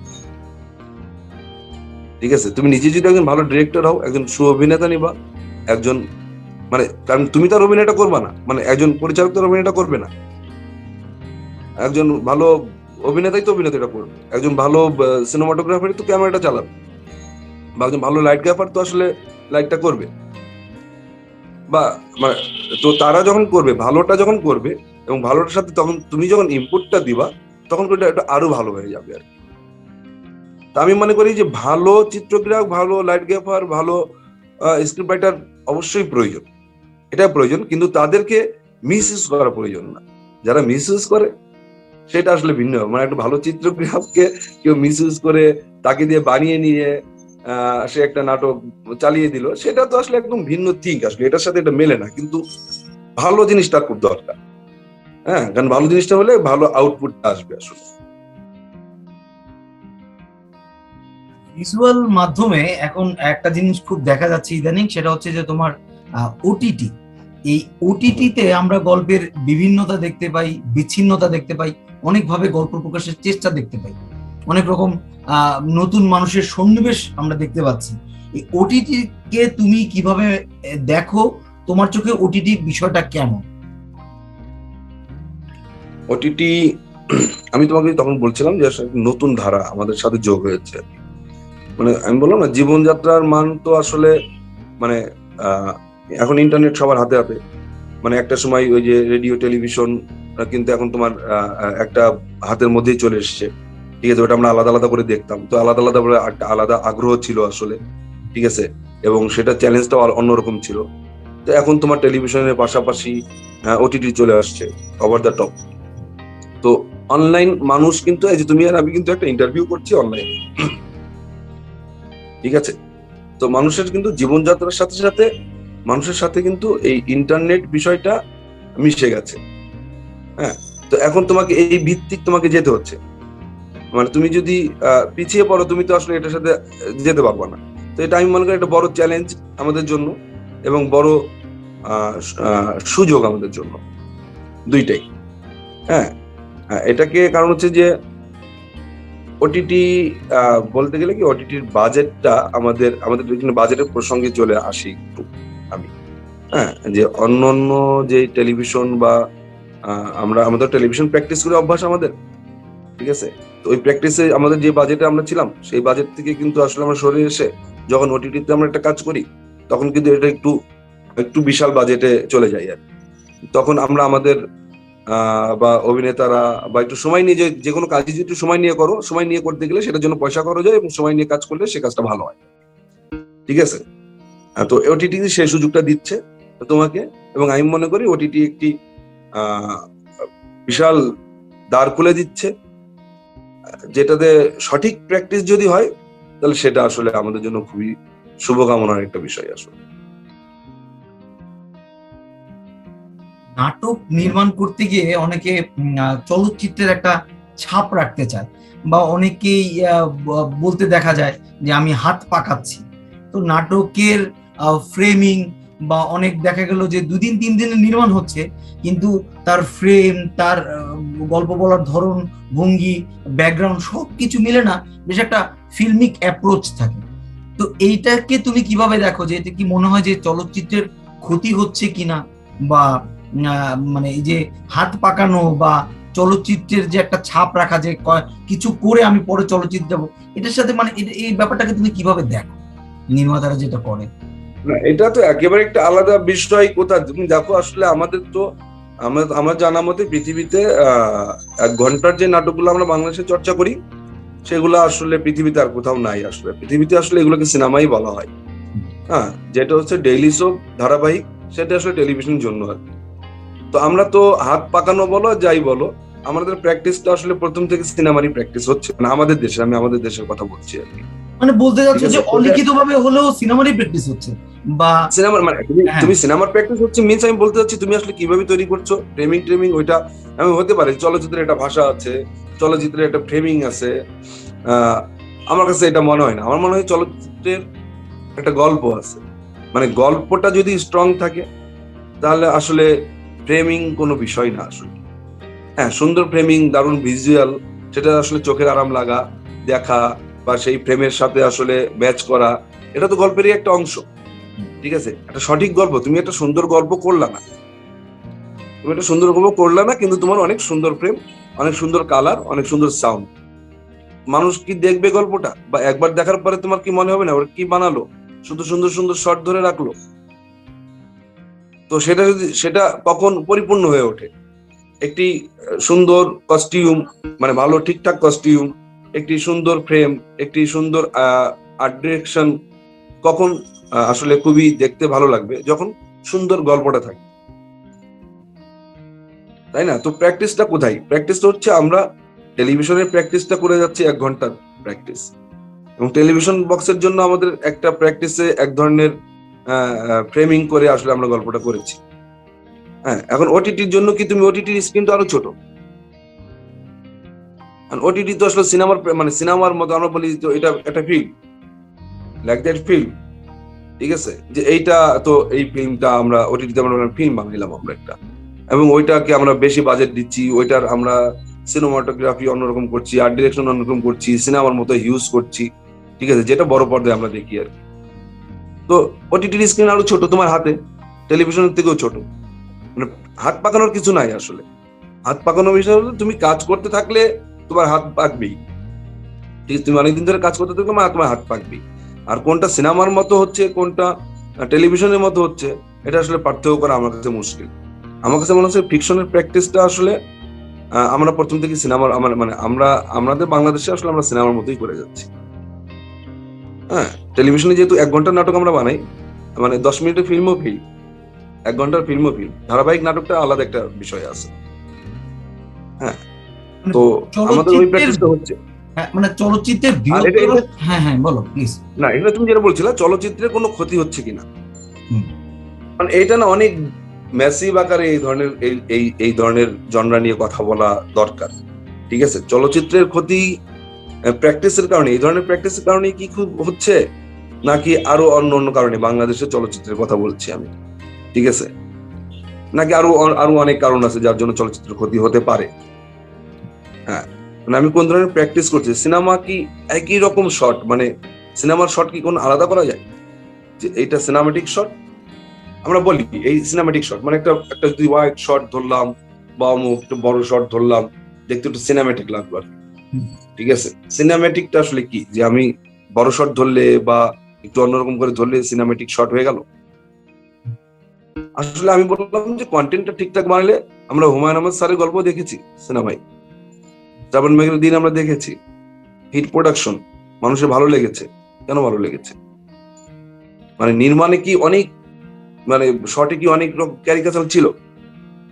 ঠিক আছে, তুমি নিজে যদি একজন ভালো ডিরেক্টর হও, একজন সু অভিনেতা নিবা, একজন মানে, কারণ তুমি তার অভিনয়টা করবা না, মানে একজন পরিচালক তার অভিনয়টা করবে না, একজন ভালো অভিনেতাই তো অভিনেতাটা করবে, একজন ভালো সিনেমাটোগ্রাফারই তো ক্যামেরাটা চালাবে, বা একজন ভালো লাইট গ্রাফার তো আসলে লাইটটা করবে, বা মানে, তো তারা যখন করবে, ভালোটা যখন করবে, এবং ভালোটার সাথে তখন তুমি যখন ইনপুটটা দিবা, তখন এটা আরো ভালো হয়ে যাবে আর কি। তা আমি মনে করি যে ভালো চিত্রগ্রাহক, ভালো লাইট গ্রাফার, ভালো স্ক্রিপ্ট রাইটার অবশ্যই প্রয়োজন, এটা প্রয়োজন, কিন্তু তাদেরকে মিস ইউজ করা প্রয়োজন না। যারা মিস ইউজ করে সেটা আসলে ভিন্ন। মানে একটা ভালো চিত্রগ্রাহককে কেউ মিস ইউজ করে তাকে দিয়ে বানিয়ে নিয়ে সে একটা নাটক চালিয়ে দিল, সেটা তো আসলে একদম ভিন্ন থিঙ্ক, আসলে এটার সাথে এটা মেলে না। কিন্তু ভালো জিনিসটা খুব দরকার, হ্যাঁ, কারণ ভালো জিনিসটা হলে ভালো আউটপুটটা আসবে আসলে। ভিজুয়াল মাধ্যমে এখন একটা জিনিস খুব দেখা যাচ্ছে ইদানিং, সেটা হচ্ছে যে তোমার ওটিটি। এই ওটিটিতে আমরা গল্পের বিভিন্নতা দেখতে পাই, বিচ্ছিন্নতা দেখতে পাই, অনেকভাবে গল্প প্রকাশের চেষ্টা দেখতে পাই, অনেক রকম নতুন মানুষের সন্নিবেশ আমরা দেখতে পাচ্ছি। এই ওটিটি কে তুমি কিভাবে দেখো? তোমার চোখে ওটিটি বিষয়টা কেমন? ওটিটি, আমি তোমাকে তখন বলছিলাম যে আসলে নতুন ধারা আমাদের সাথে যোগ হয়েছে। মানে আমি বললাম না, জীবনযাত্রার মান তো আসলে মানে এখন ইন্টারনেট সবার হাতে হাতে। মানে একটা সময় ওই যে রেডিও টেলিভিশন কিন্তু এখন তোমার একটা হাতের মধ্যেই চলে এসছে। ঠিক আছে, ওটা আমরা আলাদা আলাদা করে দেখতাম, তো আলাদা আলাদা করে একটা আলাদা আগ্রহ ছিল আসলে, ঠিক আছে, এবং সেটা চ্যালেঞ্জটা অন্যরকম ছিল। তো এখন তোমার টেলিভিশনের পাশাপাশি ওটিটি চলে আসছে, ওভার দ্য টপ। তো অনলাইন মানুষ কিন্তু, এই যে তুমি আর আমি কিন্তু একটা ইন্টারভিউ করছি অনলাইন, ঠিক আছে, তো মানুষের কিন্তু জীবনযাত্রার সাথে সাথে মানুষের সাথে কিন্তু এই ইন্টারনেট বিষয়টা মিশে গেছে। হ্যাঁ, তো এখন তোমাকে এই ভিত্তিক তোমাকে যেতে হচ্ছে, মানে তুমি যদি পিছিয়ে পড়ো তুমি তো আসলে এটার সাথে যেতে পারবে না। তো এটা আমি মনে করি একটা বড় চ্যালেঞ্জ আমাদের জন্য এবং বড় সুযোগ আমাদের জন্য, দুইটাই। হ্যাঁ, এটাকে কারণ হচ্ছে যে ওটিটি বলতে গেলে কি, ওটিটির বাজেটটা আমাদের আমাদের বাজেটের প্রসঙ্গে চলে আসি একটু আমি। হ্যাঁ, যে অন্য যে টেলিভিশন বা আমরা আমাদের টেলিভিশন প্র্যাকটিস করে অভ্যাস আমাদের, ঠিক আছে, তো ওই প্র্যাকটিসে আমাদের যে বাজেটে আমরা ছিলাম সেই বাজেট থেকে কিন্তু আসলে আমরা সরে এসে যখন ওটিটিতে আমরা একটা কাজ করি তখন কিন্তু এটা একটু একটু বিশাল বাজেটে চলে যায় আর তখন আমরা আমাদের বা অভিনেতারা বা একটু সময় নিয়ে, যে কোনো কাজই যদি একটু সময় নিয়ে করো, সময় নিয়ে করতে গেলে সেটার জন্য পয়সা খরচ হয় এবং সময় নিয়ে কাজ করলে সে কাজটা ভালো হয়, ঠিক আছে। তো ওটিটি সেই সুযোগটা দিচ্ছে তোমাকে, এবং আমি মনে করি ওটিটি একটি বিশাল দ্বার খুলে দিচ্ছে, যেটাতে সঠিক প্র্যাকটিস যদি হয় তাহলে সেটা আসলে আমাদের জন্য খুবই শুভকামনার একটা বিষয় আসলে। নাটক নির্মাণ করতে গিয়ে অনেকে চলচ্চিত্রের একটা ছাপ রাখতে চায়, বা অনেকেই বলতে দেখা যায় যে আমি হাত পাকাচ্ছি। তো নাটকের ফ্রেমিং বা অনেক দেখা গেল যে 2 দিন 3 দিনে নির্মাণ হচ্ছে, কিন্তু তার ফ্রেম, তার গল্প বলার ধরন, ভঙ্গি, ব্যাকগ্রাউন্ড সবকিছু মিলে না বেশ একটা ফিল্মিক অ্যাপ্রোচ থাকে। তো এইটাকে তুমি কিভাবে দেখো, যে এটা কি মনে হয় যে চলচ্চিত্রের ক্ষতি হচ্ছে কিনা, বা মানে এই যে হাত পাকানো বা চলচ্চিত্রের যে একটা ছাপ রাখা, যে কিছু করে আমি পরে চলচ্চিত্র দেবো, এটার সাথে মানে এই ব্যাপারটাকে তুমি কিভাবে দেখো, নির্মাতারা যেটা করে? না, এটা তো একেবারে একটা আলাদা বিষয়। কোথায় তুমি দেখো, আসলে আমাদের তো আমার জানা মতে পৃথিবীতে 1 ঘন্টার যে নাটকগুলো আমরা বাংলাদেশে চর্চা করি সেগুলো আসলে পৃথিবীতে আর কোথাও নাই। আসলে পৃথিবীতে আসলে এগুলোকে সিনেমাই বলা হয়। হ্যাঁ, যেটা হচ্ছে ডেইলি সোপ ধারাবাহিক, সেটা আসলে টেলিভিশনের জন্য আর কি। তো আমরা তো হাত পাকানো বলো যাই বলো, আমাদের প্র্যাকটিসটা আসলে প্রথম থেকে সিনেমারই প্র্যাকটিস হচ্ছে, মানে আমাদের দেশে, আমি আমাদের দেশের কথা বলছি আর কি। মানে বলতে যাচ্ছ ঠিক যে আছে, অলিখিত ভাবে হলেও সিনেমারই প্র্যাকটিস হচ্ছে, বা সিনেমার মানে হ্যাঁ, তুমি সিনেমার প্র্যাকটিস হচ্ছে মিন্স আমি বলতে চাচ্ছি তুমি আসলে কিভাবে তৈরি করছো ফ্রেমিং ওইটা আমি হতে পারে চলচ্চিত্রের একটা ভাষা আছে, চলচ্চিত্রের একটা ফ্রেমিং আছে। আহ আমার কাছে এটা মনে হয় না, আমার মনে হয় চলচ্চিত্রের একটা গল্প আছে, মানে গল্পটা যদি স্ট্রং থাকে তাহলে আসলে ফ্রেমিং কোনো বিষয় না আসলে। হ্যাঁ, সুন্দর ফ্রেমিং, দারুণ ভিজুয়াল, সেটা আসলে চোখের আরাম লাগা দেখা বা সেই ফ্রেমের সাথে আসলে ম্যাচ করা, এটা তো গল্পেরই একটা অংশ, ঠিক আছে। একটা সঠিক গল্প, তুমি একটা সুন্দর গল্প করলা না, তুমি একটা সুন্দর গল্প করলা না, কিন্তু তোমার অনেক সুন্দর ফ্রেম, অনেক সুন্দর কালার, অনেক সুন্দর সাউন্ড, মানুষ কি দেখবে গল্পটা? বা একবার দেখার পরে তোমার কি মনে হবে না ওরা কি বানালো, শুধু সুন্দর সুন্দর শট ধরে রাখলো? তো সেটা যদি সেটা কখন পরিপূর্ণ হয়ে ওঠে, একটি সুন্দর কস্টিউম, মানে ভালো ঠিকঠাক কস্টিউম, একটি সুন্দর ফ্রেম, একটি সুন্দর আর্ট ডিরেকশন, কখন আসলে খুবই দেখতে ভালো লাগবে? যখন সুন্দর গল্পটা থাকে, তাই না? তো প্র্যাকটিসটা কোথায়? প্র্যাকটিসটা হচ্ছে আমরা টেলিভিশনের প্র্যাকটিসটা করে যাচ্ছি 1 ঘন্টার প্র্যাকটিস, এবং টেলিভিশন বক্সের জন্য আমাদের একটা প্র্যাকটিসে এক ধরনের ফ্রেমিং করে আসলে আমরা গল্পটা করেছি। হ্যাঁ, এখন ওটিটির জন্য কি তুমি ওটিটির স্ক্রিন তো আরো ছোট, ওটিটি তো আসলে মানে সিনেমার মতো আমরা বলি তো এটা একটা ফিল্ম, লাইক দ্যাট ফিল্ম, ঠিক আছে, যে এইটা তো এই ফিল্মটা আমরা ওটিটিতে আমরা ফিল্ম বানাইলাম আমরা একটা, এবং ওইটাকে আমরা বেশি বাজেট দিচ্ছি, ওইটার আমরা সিনেমাটোগ্রাফি অন্যরকম করছি, আর্ট ডিরেকশন অন্যরকম করছি, সিনেমার মতো হিউজ করছি, ঠিক আছে, যেটা বড় পর্দায় আমরা দেখি আর কি। তো ওটিটির স্ক্রিন আরো ছোট তোমার হাতে, টেলিভিশনের থেকেও ছোট, মানে হাত পাকানোর কিছু নাই আসলে। হাত পাকানোর বিষয় হলো তুমি কাজ করতে থাকলে তোমার হাত পাকবেই, ঠিক আছে, তুমি অনেকদিন ধরে কাজ করতে থাকলে তোমার হাত পাকবেই। আর কোনটা সিনেমার মতো হচ্ছে, কোনটা টেলিভিশনের মতো হচ্ছে, এটা আসলে পার্থক্য করা আমার কাছে মুশকিল। আমার কাছে মনে হচ্ছে ফিকশনের প্র্যাকটিসটা আসলে আমরা প্রথম থেকে সিনেমার মানে আমাদের বাংলাদেশে আসলে আমরা সিনেমার মতোই করে যাচ্ছি। হ্যাঁ, টেলিভিশনে যেহেতু 1 ঘন্টার নাটক আমরা বানাই, মানে 10 মিনিটের ফিল্মও ফিল্ম, 1 ঘন্টার ফিল্মও ফিল্ম, ধারাবাহিক নাটকটা আলাদা একটা বিষয় আছে। হ্যাঁ, মানে তো আমাদের ওই চলচ্চিত্রের প্র্যাকটিসটা হচ্ছে। হ্যাঁ, মানে চলচ্চিত্রের আর বৃহত্তর। হ্যাঁ হ্যাঁ, বলো প্লিজ। না, এটা তুমি যেটা বলছিলা চলচ্চিত্রের কোনো ক্ষতি হচ্ছে কিনা, হুম। মানে এটা না অনেক ম্যাসিভ আকারে এই ধরনের জনরা নিয়ে কথা বলা দরকার। ঠিক আছে, চলচ্চিত্রের ক্ষতি প্র্যাকটিসের কারণে, এই ধরনের প্র্যাকটিসের কারণে কি খুব হচ্ছে, নাকি আরো অন্য অন্য কারণে, বাংলাদেশের চলচ্চিত্রের কথা বলছি আমি, ঠিক আছে, নাকি আরো আরো অনেক কারণ আছে যার জন্য চলচ্চিত্রের ক্ষতি হতে পারে। হ্যাঁ, মানে আমি কোন ধরনের প্র্যাকটিস করছি, সিনেমা কি একই রকম শট, মানে সিনেমার শট কি কোনো আলাদা করা যায় যে এইটা সিনেমাটিক শট, আমরা বলি এই সিনেমাটিক শট, মানে একটা একটা যদি ওয়াইড শট ধরলাম বা অমুক একটু বড় শট ধরলাম, দেখতে একটু সিনেমাটিক লাগলো আর কি। ঠিক আছে, সিনেমাটিকটা আসলে কি, যে আমি বড় শট ধরলে বা একটু অন্যরকম করে ধরলে সিনেমাটিক শট হয়ে গেল? আসলে আমি বললাম যে কন্টেন্টটা ঠিকঠাক বানালে, আমরা হুমায়ুন আহমেদ স্যারের গল্প দেখেছি সিনেমায়, শ্রাবণ মেঘের দিন আমরা দেখেছি, হিট প্রোডাকশন, মানুষের ভালো লেগেছে। কেন ভালো লেগেছে? মানে নির্মাণে কি অনেক, মানে শর্টে কি অনেক রকম ক্যারিকাচার ছিল,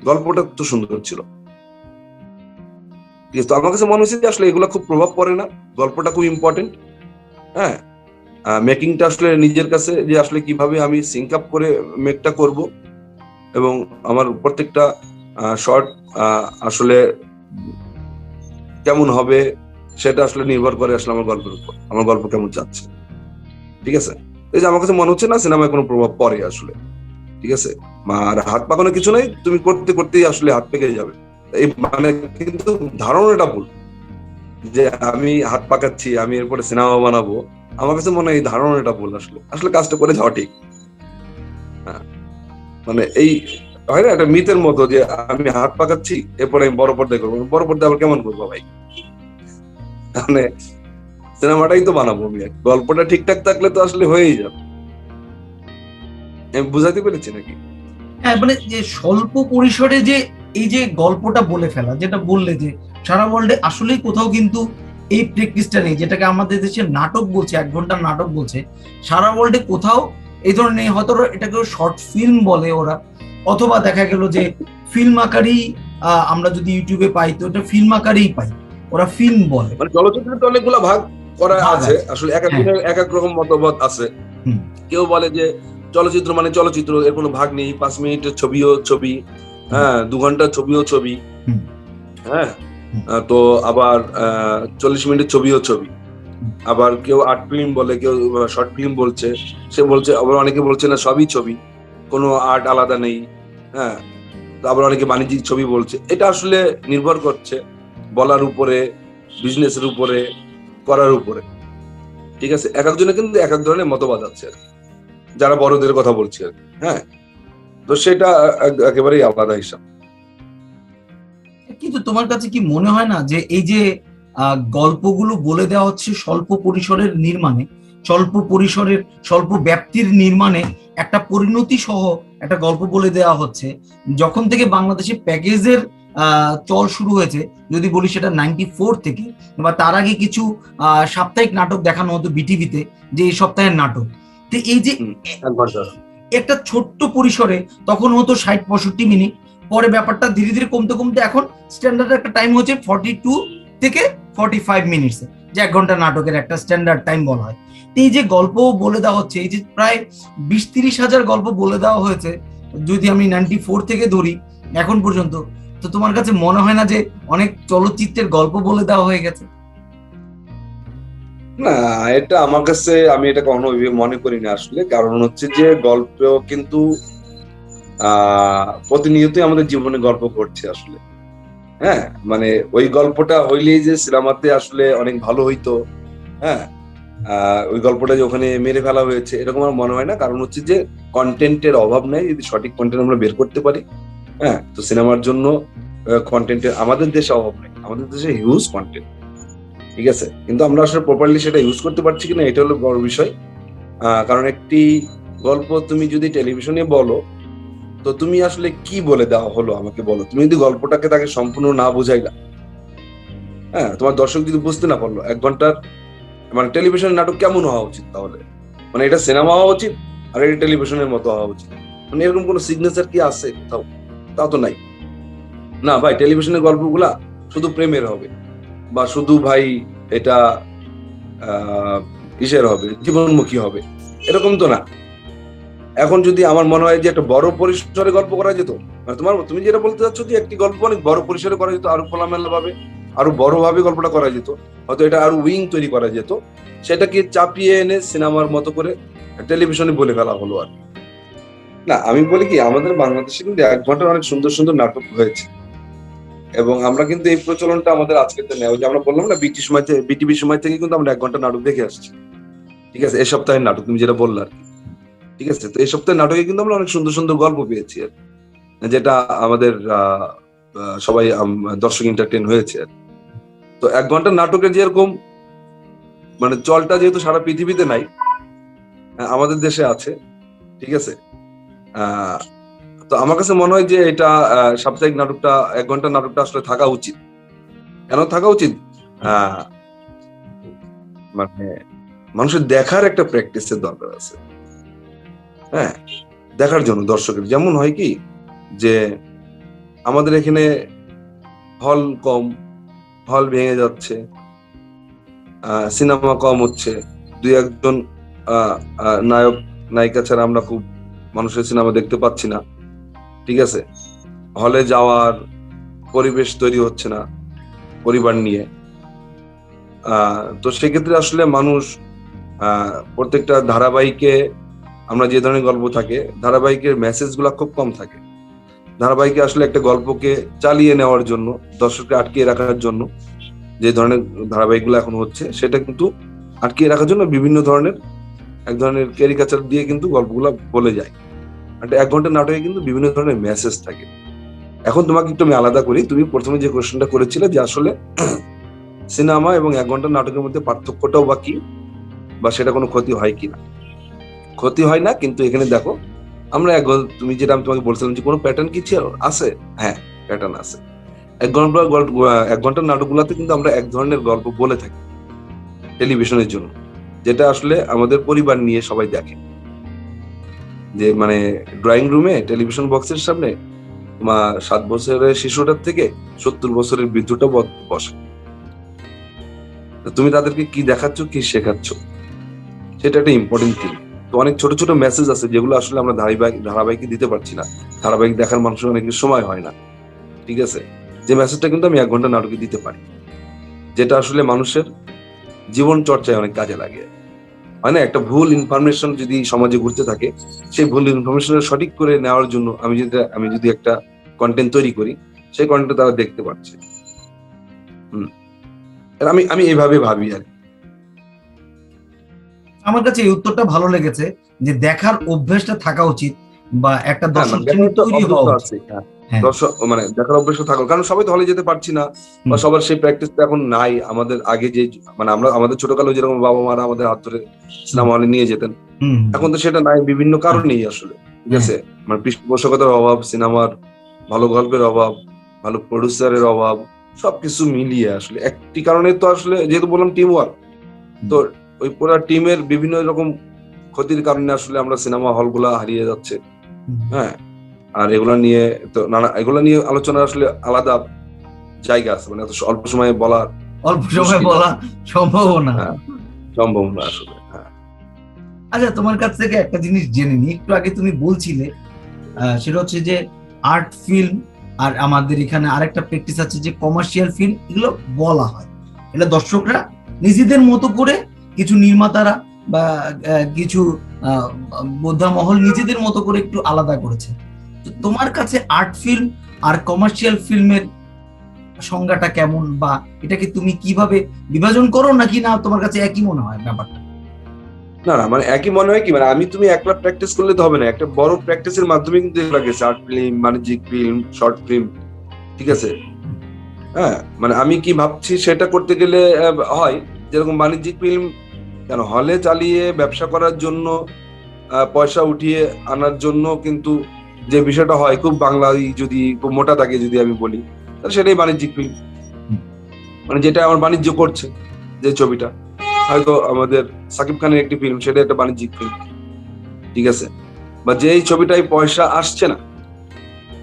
গল্পটা তো সুন্দর ছিল। তো আমার কাছে মনে হচ্ছে যে আসলে এগুলো খুব প্রভাব পড়ে না, গল্পটা খুব ইম্পর্টেন্ট। হ্যাঁ, মেকিংটা আসলে নিজের কাছে, যে আসলে কিভাবে আমি সিঙ্ক আপ করে মেকটা করব, এবং আমার প্রত্যেকটা শর্ট আসলে কেমন হবে সেটা আসলে নির্ভর করে আসলে আমার গল্পের উপর, আমার গল্প কেমন যাচ্ছে। ঠিক আছে, এই যে আমার কাছে মনে হচ্ছে না সিনেমায় কোনো প্রভাব পড়ে আসলে। ঠিক আছে, আর হাত পাকানো কিছু নাই, তুমি করতে করতেই আসলে হাত পেকে যাবে, এই মানে কিন্তু ধারণাটা ভুল যে আমি হাত পাকাচ্ছি আমি এরপরে সিনেমা বানাবো। আমার কাছে মনে হয় এই ধারণাটা ভুল, আসলে আসলে কাজটা করে যাওয়া ঠিক। হ্যাঁ, মানে এই হয় না একটা মিথের মতো যে আমি হাত পাকাচ্ছি এরপরে আমি বড় পর্দায় করবো, বড় পর্দায় আবার কেমন করবো ভাই? মানে সিনেমাটাই তো বানাবো আমি, গল্পটা ঠিকঠাক থাকলে তো আসলে হয়েই যাবে। আমি বুঝাতে পেরেছি নাকি? হ্যাঁ, মানে যে স্বল্প পরিসরে যে এই যে গল্পটা বলে ফেলা, যেটা বললে যে সারা ওয়ার্ল্ডে আসলেই কোথাও কিন্তু এই প্র্যাকটিসটা নেই, যেটাকে আমাদের দেশে নাটক বলছে, 1 ঘন্টার নাটক বলছে, সারা ওয়ার্ল্ডে কোথাও এই ধরনের নেই। হয়তো এটাকে শর্ট ফিল্ম বলে ওরা, অথবা দেখা গেল যে ফিল্ম আকারেই আমরা যদি ইউটিউবে পাই তো এটা ফিল্ম আকারেই পাই, ওরা ফিল্ম বলে। মানে চলচ্চিত্রে তো অনেকগুলো ভাগ করা ভাগ আছে, আছে। আসলে এক হ্যাঁ। একজনের এক এক রকম মতবাদ আছে। হুম। কেউ বলে যে চলচ্চিত্র মানে চলচ্চিত্র, এর কোনো ভাগ নেই, 5 মিনিটের ছবিও ছবি, হ্যাঁ 2 ঘন্টার ছবিও ছবি, হুম। হ্যাঁ, হুম। তো আবার 40 মিনিটের ছবিও ছবি। আবার কেউ আর্ট ফিল্ম বলে, কেউ শর্ট ফিল্ম বলছে, সে বলছে, আবার অনেকে বলছে না সবই ছবি, কোনো আর্ট আলাদা নেই। হ্যাঁ, তো আবার অনেকে বাণিজ্যিক ছবি বলছে। এটা আসলে নির্ভর করছে বলার উপরে, বিজনেসের উপরে, করার উপরে। ঠিক আছে, এক একজনের কিন্তু এক এক ধরনের মতবাদ আছে আর কি, যারা বড়দের কথা বলছে আর কি। হ্যাঁ, তো সেটা একেবারেই আলাদা হিসাব। কিন্তু তোমার কাছে কি মনে হয় না যে এই যে গল্পগুলো বলে দেওয়া হচ্ছে স্বল্প পরিসরের নির্মাণে, স্বল্প পরিসরের স্বল্প ব্যাপ্তির নির্মাণে একটা পরিণতি সহ একটা গল্প বলে দেওয়া হচ্ছে, যখন থেকে বাংলাদেশে প্যাকেজের চল শুরু হয়েছে, যদি বলি সেটা 94 থেকে, বা তার আগে কিছু সাপ্তাহিক নাটক দেখানো হতো বিটিভিতে, যে এই সপ্তাহের নাটক, তো এই যে একটা ছোট্ট পরিসরে তখন হতো 60-65 মিনিট, পরে ব্যাপারটা ধীরে ধীরে কমতে কমতে এখন স্ট্যান্ডার্ড একটা টাইম হচ্ছে 42 থেকে 45 মিনিটস, যে 1 ঘন্টা নাটকের একটা স্ট্যান্ডার্ড টাইম বলা হয়। এই যে গল্প বলে দেওয়া হচ্ছে, এই যে প্রায় 20-30 হাজার গল্প বলে দেওয়া হয়েছে, যদি আমি 94 থেকে ধরি এখন পর্যন্ত, তো তোমার কাছে মনে হয় না যে অনেক চলচ্চিত্রের গল্প বলে দেওয়া হয়ে গেছে? না, এটা আমার কাছে, আমি এটা কখনো মনে করি না আসলে। কারণ হচ্ছে যে গল্প কিন্তু প্রতিনিয়তই আমাদের জীবনে গল্প ঘটছে আসলে। হ্যাঁ, মানে ওই গল্পটা হইলেই যে সিনেমাতে আসলে অনেক ভালো হইতো, হ্যাঁ, ওই গল্পটা যে ওখানে মেরে ফেলা হয়েছে এরকম আমার মনে হয় না। কারণ হচ্ছে যে কন্টেন্টের অভাব নেই, যদি সঠিক কন্টেন্ট আমরা বের করতে পারি, হ্যাঁ, তো সিনেমার জন্য কন্টেন্টের আমাদের দেশে অভাব নেই, আমাদের দেশে হিউজ কন্টেন্ট। ঠিক আছে, কিন্তু আমরা আসলে প্রপারলি সেটা ইউজ করতে পারছি কিনা, এটা হলো বড় বিষয়। কারণ একটি গল্প তুমি যদি টেলিভিশনে বলো, তো তুমি আসলে কি বলে দেওয়া হলো আমাকে বলো, তুমি যদি গল্পটাকে তাকে সম্পূর্ণ না বুঝাইলা, হ্যাঁ, তোমার দর্শক যদি বুঝতে না পারলো 1 ঘন্টার মানে টেলিভিশনের নাটক কেমন হওয়া উচিত তাহলে, মানে এটা সিনেমা হওয়া উচিত আর এটা টেলিভিশনের মতো হওয়া উচিত, মানে এরকম কোনো সিগনেচার কি আছে কোথাও? তা তো নাই। না ভাই, টেলিভিশনের গল্পগুলা শুধু প্রেমের হবে, বা শুধু ভাই এটা ইসের হবে, জীবনমুখী হবে, এরকম তো না। এখন যদি আমার মনে হয় যে একটা বড় পরিসরে গল্প করা যেত, মানে তুমি যেটা বলতে চাচ্ছ যে একটি গল্প অনেক বড় পরিসরে করা যেত, আরো খোলামেলা ভাবে, আরো বড় ভাবে গল্পটা করা যেত, হয়তো এটা আরো উইং তৈরি করা যেত, সেটাকে চাপিয়ে এনে সিনেমার মতো করে টেলিভিশনে বলে ফেলা হলো আর কি। না, আমি বলি কি, আমাদের বাংলাদেশে কিন্তু 1 ঘন্টার অনেক সুন্দর সুন্দর নাটক হয়েছে, এবং আমরা কিন্তু এই প্রচলনটা আমাদের আজকের দিনে, ওই যে আমরা বললাম না, বিটিভি সময় থেকে কিন্তু আমরা 1 ঘন্টা নাটক দেখে আসছি। ঠিক আছে, এই সপ্তাহের নাটক তুমি যেটা বললে আর কি। ঠিক আছে, তো এই সপ্তাহের নাটকে কিন্তু আমরা অনেক সুন্দর সুন্দর গল্প পেয়েছি আর কি, যেটা আমাদের সবাই দর্শক এন্টারটেইন হয়েছে আর কি। তো 1 ঘন্টার নাটকের যেরকম মানে চলটা যেহেতু সারা পৃথিবীতে নাই, আমাদের দেশে আছে। ঠিক আছে, আহ তো আমার কাছে মনে হয় যে এটা সাপ্তাহিক নাটকটা, 1 ঘন্টার নাটকটা আসলে থাকা উচিত। কেন থাকা উচিত? আহ মানে মানুষের দেখার একটা প্র্যাকটিসের দরকার আছে। হ্যাঁ, দেখার জন্য দর্শকের যেমন হয় কি যে আমাদের এখানে হল কম, হল ভেঙে যাচ্ছে, সিনেমা কম হচ্ছে, 2-1 জন নায়ক নায়িকা ছাড়া আমরা খুব মানুষের সিনেমা দেখতে পাচ্ছি না। ঠিক আছে, হলে যাওয়ার পরিবেশ তৈরি হচ্ছে না পরিবার নিয়ে। তো সেক্ষেত্রে আসলে মানুষ প্রত্যেকটা ধারাবাহিকে আমরা যে ধরনের গল্প থাকে, ধারাবাহিকের মেসেজ গুলা খুব কম থাকে। ধারাবাহিকে আসলে একটা গল্পকে চালিয়ে নেওয়ার জন্য, দর্শককে আটকিয়ে রাখার জন্য যে ধরনের ধারাবাহিক গুলো এখন হচ্ছে, সেটা কিন্তু আটকিয়ে রাখার জন্য বিভিন্ন ধরনের এক ধরনের ক্যারিকাচার দিয়ে কিন্তু গল্পগুলা বলে যায়। একটা 1 ঘন্টা নাটকে কিন্তু বিভিন্ন ধরনের মেসেজ থাকে। এখন তোমাকে একটু আমি আলাদা করি, তুমি প্রথমে যে কোশ্চেনটা করেছিলে যে আসলে সিনেমা এবং 1 ঘন্টা নাটকের মধ্যে পার্থক্যটাও বা কি, বা সেটা কোনো ক্ষতি হয় কিনা। ক্ষতি হয় না, কিন্তু এখানে দেখো আমরা তুমি যেটা আমি তোমাকে বলছিলাম যে কোনো প্যাটার্ন কি আছে, হ্যাঁ প্যাটার্ন আছে। 1 ঘন্টার নাটকগুলোতে কিন্তু আমরা এক ধরনের গল্প বলে থাকি টেলিভিশনের জন্য, যেটা আসলে আমাদের পরিবার নিয়ে সবাই দেখে। যে মানে ড্রয়িং রুমে টেলিভিশন বক্সের সামনে তোমার 7 বছরের শিশুটার থেকে 70 বছরের বৃদ্ধটা বসে, তুমি তাদেরকে কি দেখাচ্ছ, কি শেখাচ্ছ, সেটা একটা ইম্পর্টেন্ট থিং। তো অনেক ছোট ছোট মেসেজ আছে যেগুলো আসলে আমরা ধারাবাহিকে দিতে পারছি না, ধারাবাহিক দেখার মানুষের অনেক সময় হয় না। ঠিক আছে, যে মেসেজটা কিন্তু আমি 1 ঘন্টা নাটকে দিতে পারি, যেটা আসলে মানুষের জীবন চর্চায় অনেক কাজে লাগে। হয় না, একটা ভুল ইনফরমেশন যদি সমাজে ঘুরতে থাকে, সেই ভুল ইনফরমেশন সঠিক করে নেওয়ার জন্য আমি যদি একটা কন্টেন্ট তৈরি করি, সেই কন্টেন্ট তারা দেখতে পাচ্ছে। আমি আমি এইভাবে ভাবি আর কি। আমার কাছে এই উত্তরটা ভালো লেগেছে, যে দেখার অভ্যেসটা থাকা উচিত, বা একটা দর্শক শ্রেণী তৈরি হওয়া উচিত। হ্যাঁ, দর্শক মানে দেখার অভ্যাস থাকলো, কারণ সবাই তো হলে যেতে পারছি না, বা সবার সেই প্র্যাকটিসটা এখন নাই। আমাদের আগে যে মানে আমরা আমাদের ছোটকালে যেরকম বাবা মারা আমাদের হাত ধরে সিনেমা হলে নিয়ে যেতেন, এখন তো সেটা নাই বিভিন্ন কারণেই আসলে। ঠিক আছে, মানে পৃষ্ঠপোষকতার অভাব, সিনেমার ভালো গল্পের অভাব, ভালো প্রডিউসারের অভাব, সবকিছু মিলিয়ে আসলে একটি কারণে তো আসলে, যেহেতু বললাম টিম ওয়ার্ক, তো ওই পুরো টিমের বিভিন্ন রকম ক্ষতির কারণে আসলে আমরা সিনেমা হল গুলা হারিয়ে যাচ্ছে। হ্যাঁ, আর এগুলা নিয়ে আলোচনা আসলে আলাদা জায়গা আছে, মানে এত অল্প সময়ে বলা সম্ভব না, সম্ভব না আসলে। আচ্ছা, তোমার কাছ থেকে একটা জিনিস জেনে নি, একটু আগে তুমি বলছিলে, সেটা হচ্ছে যে আর্ট ফিল্ম আর আমাদের এখানে আরেকটা প্র্যাকটিস আছে যে কমার্শিয়াল ফিল্ম, এগুলো বলা হয়, এটা দর্শকরা নিজেদের মতো করে, কিছু নির্মাতারা বা কিছু বোদ্ধা মহল নিজেদের মতো করে একটু আলাদা করেছে। তো তোমার কাছে আর্ট ফিল্ম আর কমার্শিয়াল ফিল্মের সংজ্ঞাটা কেমন, বা এটাকে তুমি কিভাবে বিভাজন করো, নাকি না তোমার কাছে একই মনে হয় ব্যাপারটা? না না, মানে একই মনে হয় কি, মানে তুমি একলা প্র্যাকটিস করলে তো হবে না, একটা বড় প্র্যাকটিসের মাধ্যমে কিন্তু এগুলো গেছে, আর্ট ফিল্ম, বাণিজ্যিক ফিল্ম, শর্ট ফিল্ম। ঠিক আছে, হ্যাঁ, মানে আমি কি ভাবছি সেটা করতে গেলে হয়, যেরকম বাণিজ্যিক ফিল্ম কেন হলে চালিয়ে ব্যবসা করার জন্য, পয়সা উঠিয়ে আনার জন্য কিন্তু যে বিষয়টা হয় খুব বাংলায় যদি খুব মোটা দাগে যদি আমি বলি, তাহলে সেটাই বাণিজ্যিক ফিল্ম। মানে যেটা আমার বাণিজ্য করছে, যে ছবিটা হয়তো আমাদের সাকিব খানের একটি ফিল্ম, সেটা একটা বাণিজ্যিক ফিল্ম, ঠিক আছে। বা যেই ছবিটাই পয়সা আসছে না,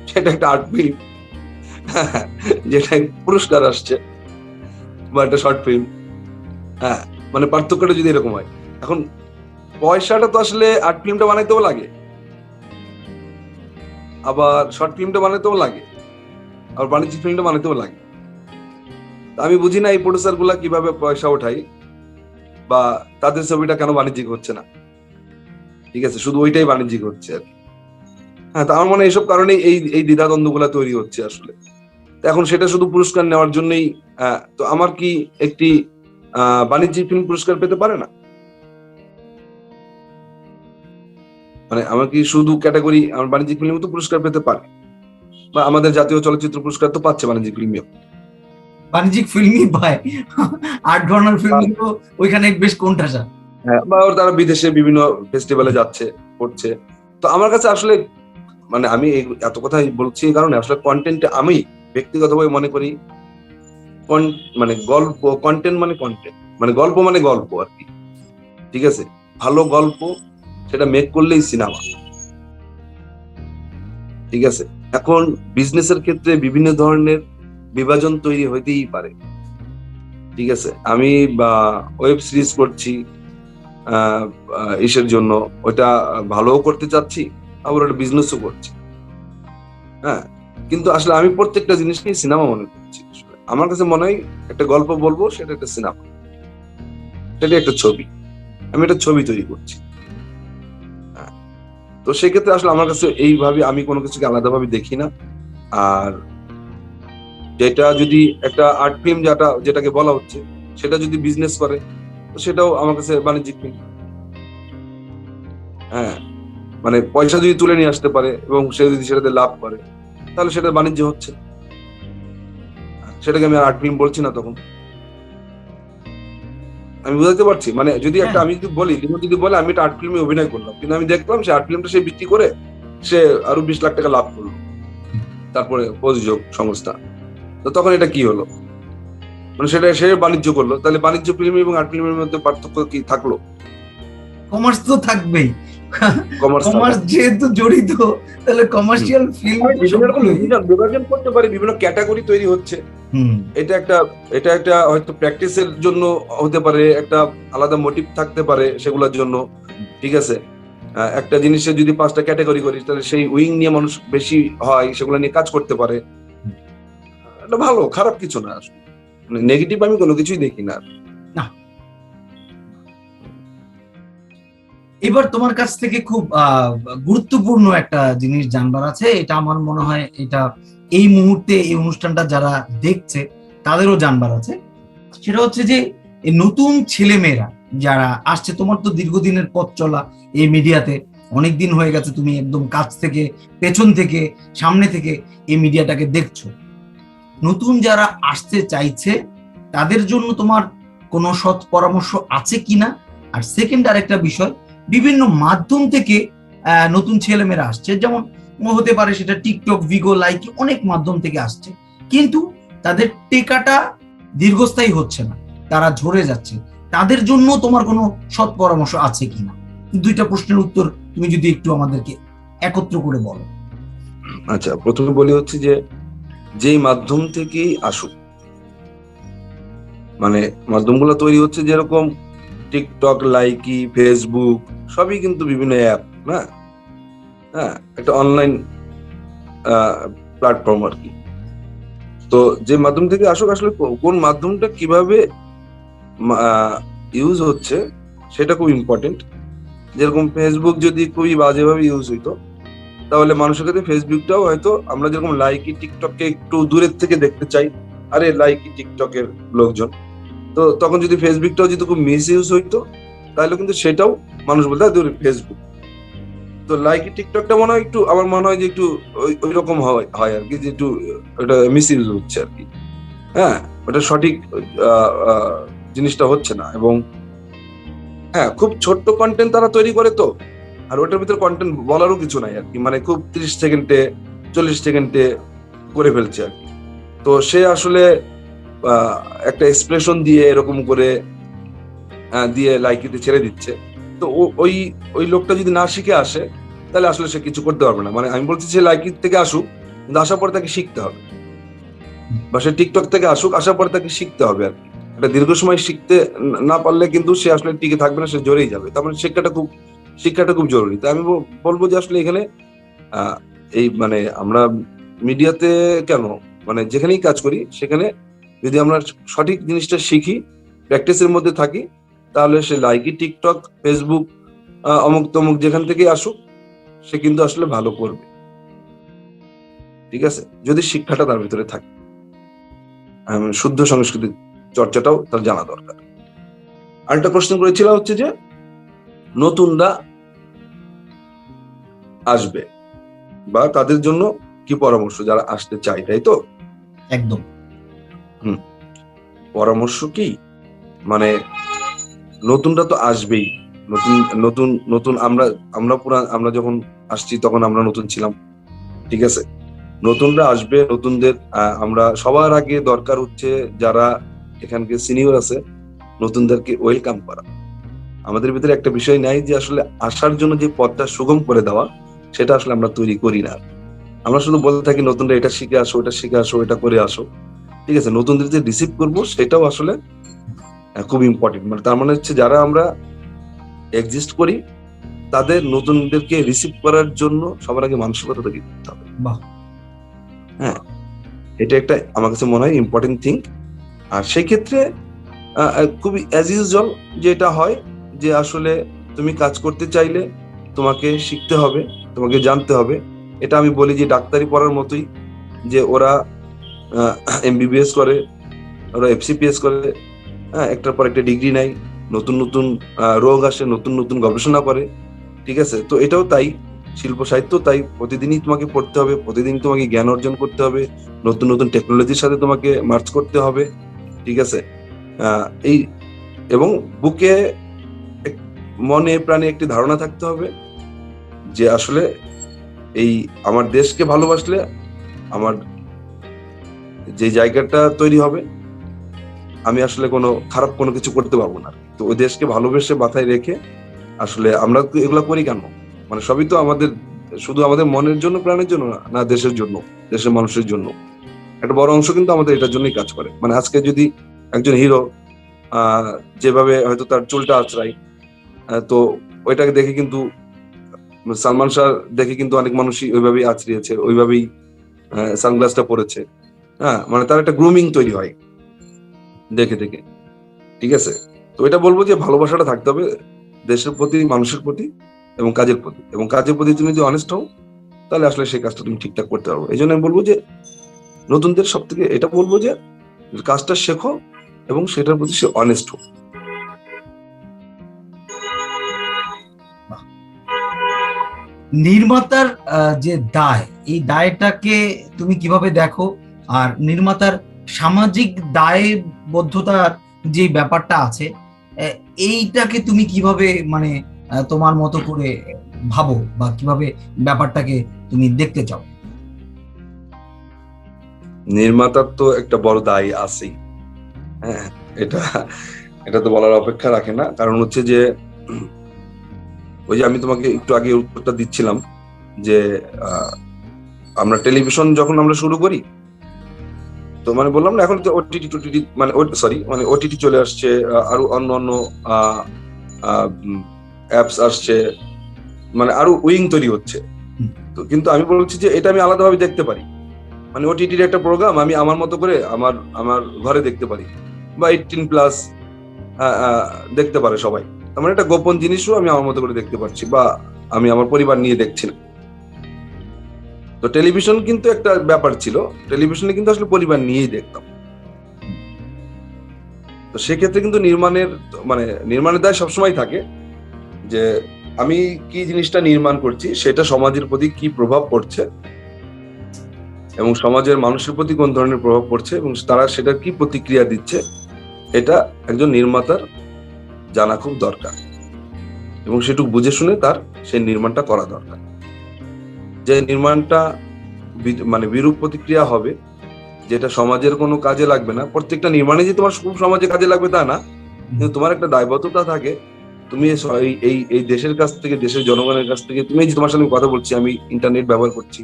সেটা একটা আর্ট ফিল্ম। যেটাই পুরস্কার আসছে, বা একটা শর্ট ফিল্ম। হ্যাঁ, মানে পার্থক্যটা যদি এরকম হয়। এখন পয়সাটা তো আসলে আর্ট ফিল্মটা বানাইতেও লাগে, আবার শর্ট ফিল্মটা বানাইতেও লাগে, আবার বাণিজ্যিক ফিল্মটা বানাইতেও লাগে। আমি বুঝি না এই প্রডিউসার গুলা কিভাবে পয়সা ওঠাই, বা তাদের ছবিটা কেন বাণিজ্যিক হচ্ছে না, ঠিক আছে, শুধু ওইটাই বাণিজ্যিক হচ্ছে আর কি। হ্যাঁ, তো আমার মনে হয় এইসব কারণেই এই এই দ্বিধাদ্বন্দ্ব গুলা তৈরি হচ্ছে আসলে। তো এখন সেটা শুধু পুরস্কার নেওয়ার জন্যই, তো আমার কি একটি বাণিজ্যিক ফিল্ম পুরস্কার পেতে পারে না? মানে আমার কি শুধু ক্যাটাগরি আমার বাণিজ্যিক ফিল্ম তো পুরস্কার পেতে পারে, বা আমাদের জাতীয় চলচ্চিত্র পুরস্কার তো পাচ্ছে বাণিজ্যিক ফিল্মেও। বাণিজ্যিক ফিল্মই পায়, আর্ট ধরনের ফিল্ম গুলো ওইখানে বেশ কোণঠাসা। হ্যাঁ, বা তারা বিদেশে বিভিন্ন ফেস্টিভ্যালে যাচ্ছে, করছে। তো আমার কাছে আসলে, মানে আমি এত কথা বলছি এই কারণে, আসলে কন্টেন্ট আমি ব্যক্তিগতভাবে মনে করি, মানে গল্প, কন্টেন্ট মানে কন্টেন্ট, মানে গল্প মানে গল্প আর কি, ঠিক আছে। ভালো গল্প সেটা মেক করলেই সিনেমা, ঠিক আছে। এখন বিজনেসের ক্ষেত্রে বিভিন্ন ধরনের বিভাজন তৈরি হইতেই পারে, ঠিক আছে। আমি বা ওয়েব সিরিজ করছি ইসের জন্য, ওটা ভালোও করতে চাচ্ছি, আবার ওটা বিজনেসও করছি। হ্যাঁ, কিন্তু আসলে আমি প্রত্যেকটা জিনিসকেই সিনেমা মনে করছি। আসলে আমার কাছে মনে হয় একটা গল্প বলবো, সেটা একটা সিনেমা, সেটা একটা ছবি, আমি একটা ছবি তৈরি করছি। হ্যাঁ, তো সেক্ষেত্রে আসলে আমার কাছে এইভাবে আমি কোনো কিছুকে আলাদাভাবে দেখি না। আর যেটা যদি একটা আর্ট ফিল্ম, যেটাকে বলা হচ্ছে, সেটা যদি বিজনেস করে, তো সেটাও আমার কাছে বাণিজ্যিক ফিল্ম। হ্যাঁ, মানে পয়সা যদি তুলে নিয়ে আসতে পারে এবং সে যদি সেটাতে লাভ করে, তাহলে সেটা বাণিজ্য হচ্ছে। সেটাকে আমি আর্ট ফিল্ম বলছি না তখন। আমি বুঝাতে পারছি? মানে যদি একটা, হ্যাঁ, আমি যদি বলি, লিমন যদি বলে আমি একটা আর্ট ফিল্মে অভিনয় করলাম, কিন্তু আমি দেখলাম সে আর্ট ফিল্মটা সে বিক্রি করে সে আরো 20 লাখ টাকা লাভ করলো, তারপরে প্রযোজক সংস্থা, তো তখন এটা কি হলো? মানে সেটা সে বাণিজ্য করলো, তাহলে বাণিজ্য ফিল্ম এবং আর্ট ফিল্মের মধ্যে পার্থক্য কি থাকলো? কমার্স তো থাকবেই। কমার্স কমার্স থাকা। যেহেতু জড়িত, তাহলে কমার্শিয়াল ফিল্ম আমি তো বিভিন্ন রকম সবগুলোই। বিভাজন করতে পারি, বিভিন্ন ক্যাটাগরি তৈরি হচ্ছে। হুম। এটা একটা হয়তো প্র্যাকটিসের জন্য হতে পারে, একটা আলাদা মোটিভ থাকতে পারে সেগুলোর জন্য, ঠিক আছে। একটা জিনিসের যদি 5টা ক্যাটাগরি করি, তাহলে সেই উইং নিয়ে মানুষ বেশি হয়, সেগুলো নিয়ে কাজ করতে পারে। এটা ভালো, খারাপ কিছু না আসলে, নেগেটিভ আমি কোনো কিছুই দেখি না। না, এবার তোমার কাছ থেকে খুব গুরুত্বপূর্ণ একটা জিনিস জানবার আছে, এটা আমার মনে হয় এটা এই মুহূর্তে এই অনুষ্ঠানটা যারা দেখছে তাদেরও জানবার আছে। সেটা হচ্ছে যে এই নতুন ছেলেমেয়েরা যারা আসছে, তোমার তো দীর্ঘদিনের পথ চলা এই মিডিয়াতে, অনেক দিন হয়ে গেছে, তুমি একদম কাছ থেকে, পেছন থেকে, সামনে থেকে এই মিডিয়াটাকে দেখছো। নতুন যারা আসতে চাইছে তাদের জন্য তোমার কোনো সৎ পরামর্শ আছে কিনা? আর সেকেন্ড আরেকটা বিষয়, বিভিন্ন মাধ্যম থেকে নতুন ছেলেমেয়েরা আসছে, যেমন হতে পারে সেটা টিকটক, ভিগো, লাইক, অনেক মাধ্যম থেকে আসছে, কিন্তু তাদের টেকাটা দীর্ঘস্থায়ী হচ্ছে না, তারা ঝরে যাচ্ছে। তাদের জন্য তোমার কোনো সৎ পরামর্শ আছে কিনা? দুইটা প্রশ্নের উত্তর তুমি যদি একটু আমাদেরকে একত্র করে বলো। আচ্ছা, প্রথমে বলি হচ্ছে যে যেই মাধ্যম থেকেই আসুক, মানে মাধ্যমগুলো তৈরি হচ্ছে যেরকম টিকটক, লাইকি, ফেসবুক, সবই কিন্তু বিভিন্ন অ্যাপ না। হ্যাঁ, একটা অনলাইন প্ল্যাটফর্ম আর কি। তো যে মাধ্যম থেকে আসুক, আসলে কোন মাধ্যমটা কিভাবে ইউজ হচ্ছে সেটা খুব ইম্পর্টেন্ট। যেরকম ফেসবুক যদি খুবই বাজেভাবে ইউজ হইতো, তাহলে মানুষের কাছে ফেসবুকটাও হয়তো, আমরা যেরকম লাইকি টিকটককে একটু দূরের থেকে দেখতে চাই, আরে লাইকি টিকটকের লোকজন, তো তখন যদি ফেসবুকটাও যদি খুব মিস ইউজ হইতো, তাহলে কিন্তু সেটাও মানুষ বলতে ফেসবুক। তো লাইকি টিকটকটা মনে হয় একটু, আমার মনে হয় যে একটু ওই রকম হয় হয় আর কি, যে একটু ওটা মিস ইউজ হচ্ছে আর কি। হ্যাঁ, ওটা সঠিক আহ, জিনিসটা হচ্ছে না। এবং হ্যাঁ, খুব ছোট্ট কন্টেন্ট তারা তৈরি করে, তো আর ওটার ভিতরে কন্টেন্ট বলারও কিছু নাই আর কি, মানে খুব 30 সেকেন্ডে 40 সেকেন্ডে করে ফেলছে আর কি। তো সে আসলে একটা এক্সপ্রেশন দিয়ে এরকম করে দিয়ে লাইকিতে ছেড়ে দিচ্ছে। তো ওই ওই লোকটা যদি না শিখে আসে তাহলে আসলে সে কিছু করতে পারবে না। মানে আমি বলছি সে লাইকি থেকে আসুক, কিন্তু আসার পরে তাকে শিখতে হবে, বা সে টিকটক থেকে আসুক, আসার পরে তাকে শিখতে হবে আর কি। একটা দীর্ঘ সময় শিখতে না পারলে কিন্তু সে আসলে টিকে থাকবে না, সে জড়েই যাবে। তার মানে শিক্ষাটা খুব জরুরি। তাই আমি বলবো যে আসলে এখানে এই মানে আমরা মিডিয়াতে কেন, মানে যেখানেই কাজ করি সেখানে যদি আমরা সঠিক জিনিসটা শিখি, প্র্যাকটিসের মধ্যে থাকি, তাহলে সে লাইকি, টিকটক, ফেসবুক, অমুক তমুক যেখান থেকে আসুক, সে কিন্তু আসলে ভালো করবে। ঠিক আছে, যদি শিক্ষাটা তার ভিতরে থাকে, শুদ্ধ সংস্কৃতি চর্চাটাও তার জানা দরকার। আরেকটা প্রশ্ন করেছিল হচ্ছে যে নতুনরা আসবে বা তাদের জন্য কি পরামর্শ, যারা আসতে চায়, তাই তো? একদম। পরামর্শ কি, মানে নতুনরা তো আসবেই। নতুন নতুন নতুন আমরা যখন আসছি তখন আমরা নতুন ছিলাম, ঠিক আছে? নতুনরা আসবে, নতুনদের আমরা সবার আগে দরকার হচ্ছে যারা এখানকে সিনিয়র আছে, নতুনদেরকে ওয়েলকাম করা। আমাদের ভিতরে একটা বিষয় নাই যে আসলে আসার জন্য যে পথটা সুগম করে দেওয়া, সেটা আসলে আমরা তৈরি করি না। আমরা শুধু বলতে থাকি নতুনরা এটা শিখে আসো, এটা শিখে আসো, এটা করে আসো, ঠিক আছে? নতুনদের যে রিসিভ করবো সেটাও আসলে খুব ইম্পর্টেন্ট। মানে তার মানে হচ্ছে যারা আমরা এক্সিস্ট করি তাদের নতুনদেরকে রিসিভ করার জন্য সবার আগে মানসিকতা তৈরি করতে হবে। হ্যাঁ, এটা একটা আমার কাছে মনে হয় ইম্পর্টেন্ট থিং। আর সেই ক্ষেত্রে খুবই অ্যাজ ইউজুয়াল যেটা হয় যে আসলে তুমি কাজ করতে চাইলে তোমাকে শিখতে হবে, তোমাকে জানতে হবে। এটা আমি বলি যে ডাক্তারি পড়ার মতোই, যে ওরা এমবিবিএস করে, ওরা এফসিপিএস করে, একটার পর একটা ডিগ্রি নেয়, নতুন নতুন রোগ আসে, নতুন নতুন গবেষণা করে, ঠিক আছে? তো এটাও তাই, শিল্প সাহিত্য তাই, প্রতিদিনই তোমাকে পড়তে হবে, প্রতিদিন তোমাকে জ্ঞান অর্জন করতে হবে, নতুন নতুন টেকনোলজির সাথে তোমাকে মার্চ করতে হবে, ঠিক আছে? এই এবং বুকে মনে প্রাণে একটি ধারণা থাকতে হবে যে আসলে এই আমার দেশকে ভালোবাসলে আমার যে জায়গাটা তৈরি হবে, আমি আসলে কোনো খারাপ কোনো কিছু করতে পারবো না। তো ওই দেশকে ভালোবেসে মাথায় রেখে আসলে আমরা এগুলো করি কেন, মানে সবই তো আমাদের, শুধু আমাদের মনের জন্য প্রাণের জন্য না, দেশের জন্য, দেশের মানুষের জন্য। একটা বড় অংশ কিন্তু আমাদের এটার জন্যই কাজ করে। মানে আজকে যদি একজন হিরো যেভাবে হয়তো তার চুলটা আঁচড়ায়, তো ওইটাকে দেখে কিন্তু সালমান শাহ দেখে কিন্তু অনেক মানুষই ওইভাবেই আঁচড়িয়েছে, ওইভাবেই সানগ্লাসটা পরেছে। মানে তার একটা গ্রুমিং তৈরি হয় দেখে দেখে, ঠিক আছে? তো এটা বলবো যে ভালোবাসাটা থাকতে হবে দেশের প্রতি, মানুষের প্রতি এবং কাজের প্রতি। এবং কাজের প্রতি তুমি যদি অনেস্ট হও তাহলে আসলে সেই কাজটা তুমি ঠিকঠাক করতে পারবো। এই জন্য আমি বলবো যে নতুনদের সব থেকে এটা বলবো যে কাজটা শেখো এবং সেটার প্রতি সে অনেস্ট হোক। নির্মাতার যে দায়, এই দায়টাকে তুমি কিভাবে দেখো? আর নির্মাতার সামাজিক দায়বদ্ধতার যে ব্যাপারটা আছে, এইটাকে তুমি কিভাবে মানে তোমার মতো করে ভাবো, বা কিভাবে ব্যাপারটাকে তুমি দেখতে চাও? নির্মাতার তো একটা বড় দায় আছেই। হ্যাঁ, এটা এটা তো বলার অপেক্ষা রাখে না। কারণ হচ্ছে যে ওই যে আমি তোমাকে একটু আগে উত্তরটা দিচ্ছিলাম যে আমরা টেলিভিশন যখন আমরা শুরু করি, তো মানে বললাম না এখন তো ওটিটি টোটিটি মানে সরি মানে ওটিটি চলে আসছে, আরো অন্য অন্য অ্যাপস আসছে, মানে আরো উইং তৈরি হচ্ছে। তো কিন্তু আমি বলছি যে এটা আমি আলাদাভাবে দেখতে পারি। মানে ওটিটির একটা প্রোগ্রাম আমি আমার মতো করে আমার আমার ঘরে দেখতে পারি, বা 18+ দেখতে পারে সবাই। তার মানে একটা গোপন জিনিসও আমি আমার মতো করে দেখতে পাচ্ছি, বা আমি আমার পরিবার নিয়ে দেখছি না। তো টেলিভিশন কিন্তু একটা ব্যাপার ছিল, টেলিভিশনে কিন্তু আসলে পরিবার নিয়েই দেখতাম। তো সেক্ষেত্রে কিন্তু নির্মাণের দায় সবসময় থাকে যে আমি কি জিনিসটা নির্মাণ করছি সেটা সমাজের প্রতি কি প্রভাব পড়ছে এবং সমাজের মানুষের প্রতি কোন ধরনের প্রভাব পড়ছে এবং তারা সেটা কি প্রতিক্রিয়া দিচ্ছে, এটা একজন নির্মাতার জানা খুব দরকার। এবং সেটুকু বুঝে শুনে তার সেই নির্মাণটা করা দরকার। যে নির্মাণটা মানে বিরূপ প্রতিক্রিয়া হবে, যেটা সমাজের কোনো কাজে লাগবে না। প্রত্যেকটা নির্মাণে যে তোমার খুব সমাজে কাজে লাগবে তা না, কিন্তু তোমার একটা দায়বদ্ধতা থাকে। তুমি এই দেশের কাছ থেকে, দেশের জনগণের কাছ থেকে, তুমি যে তোমার সাথে কথা বলছি, আমি ইন্টারনেট ব্যবহার করছি,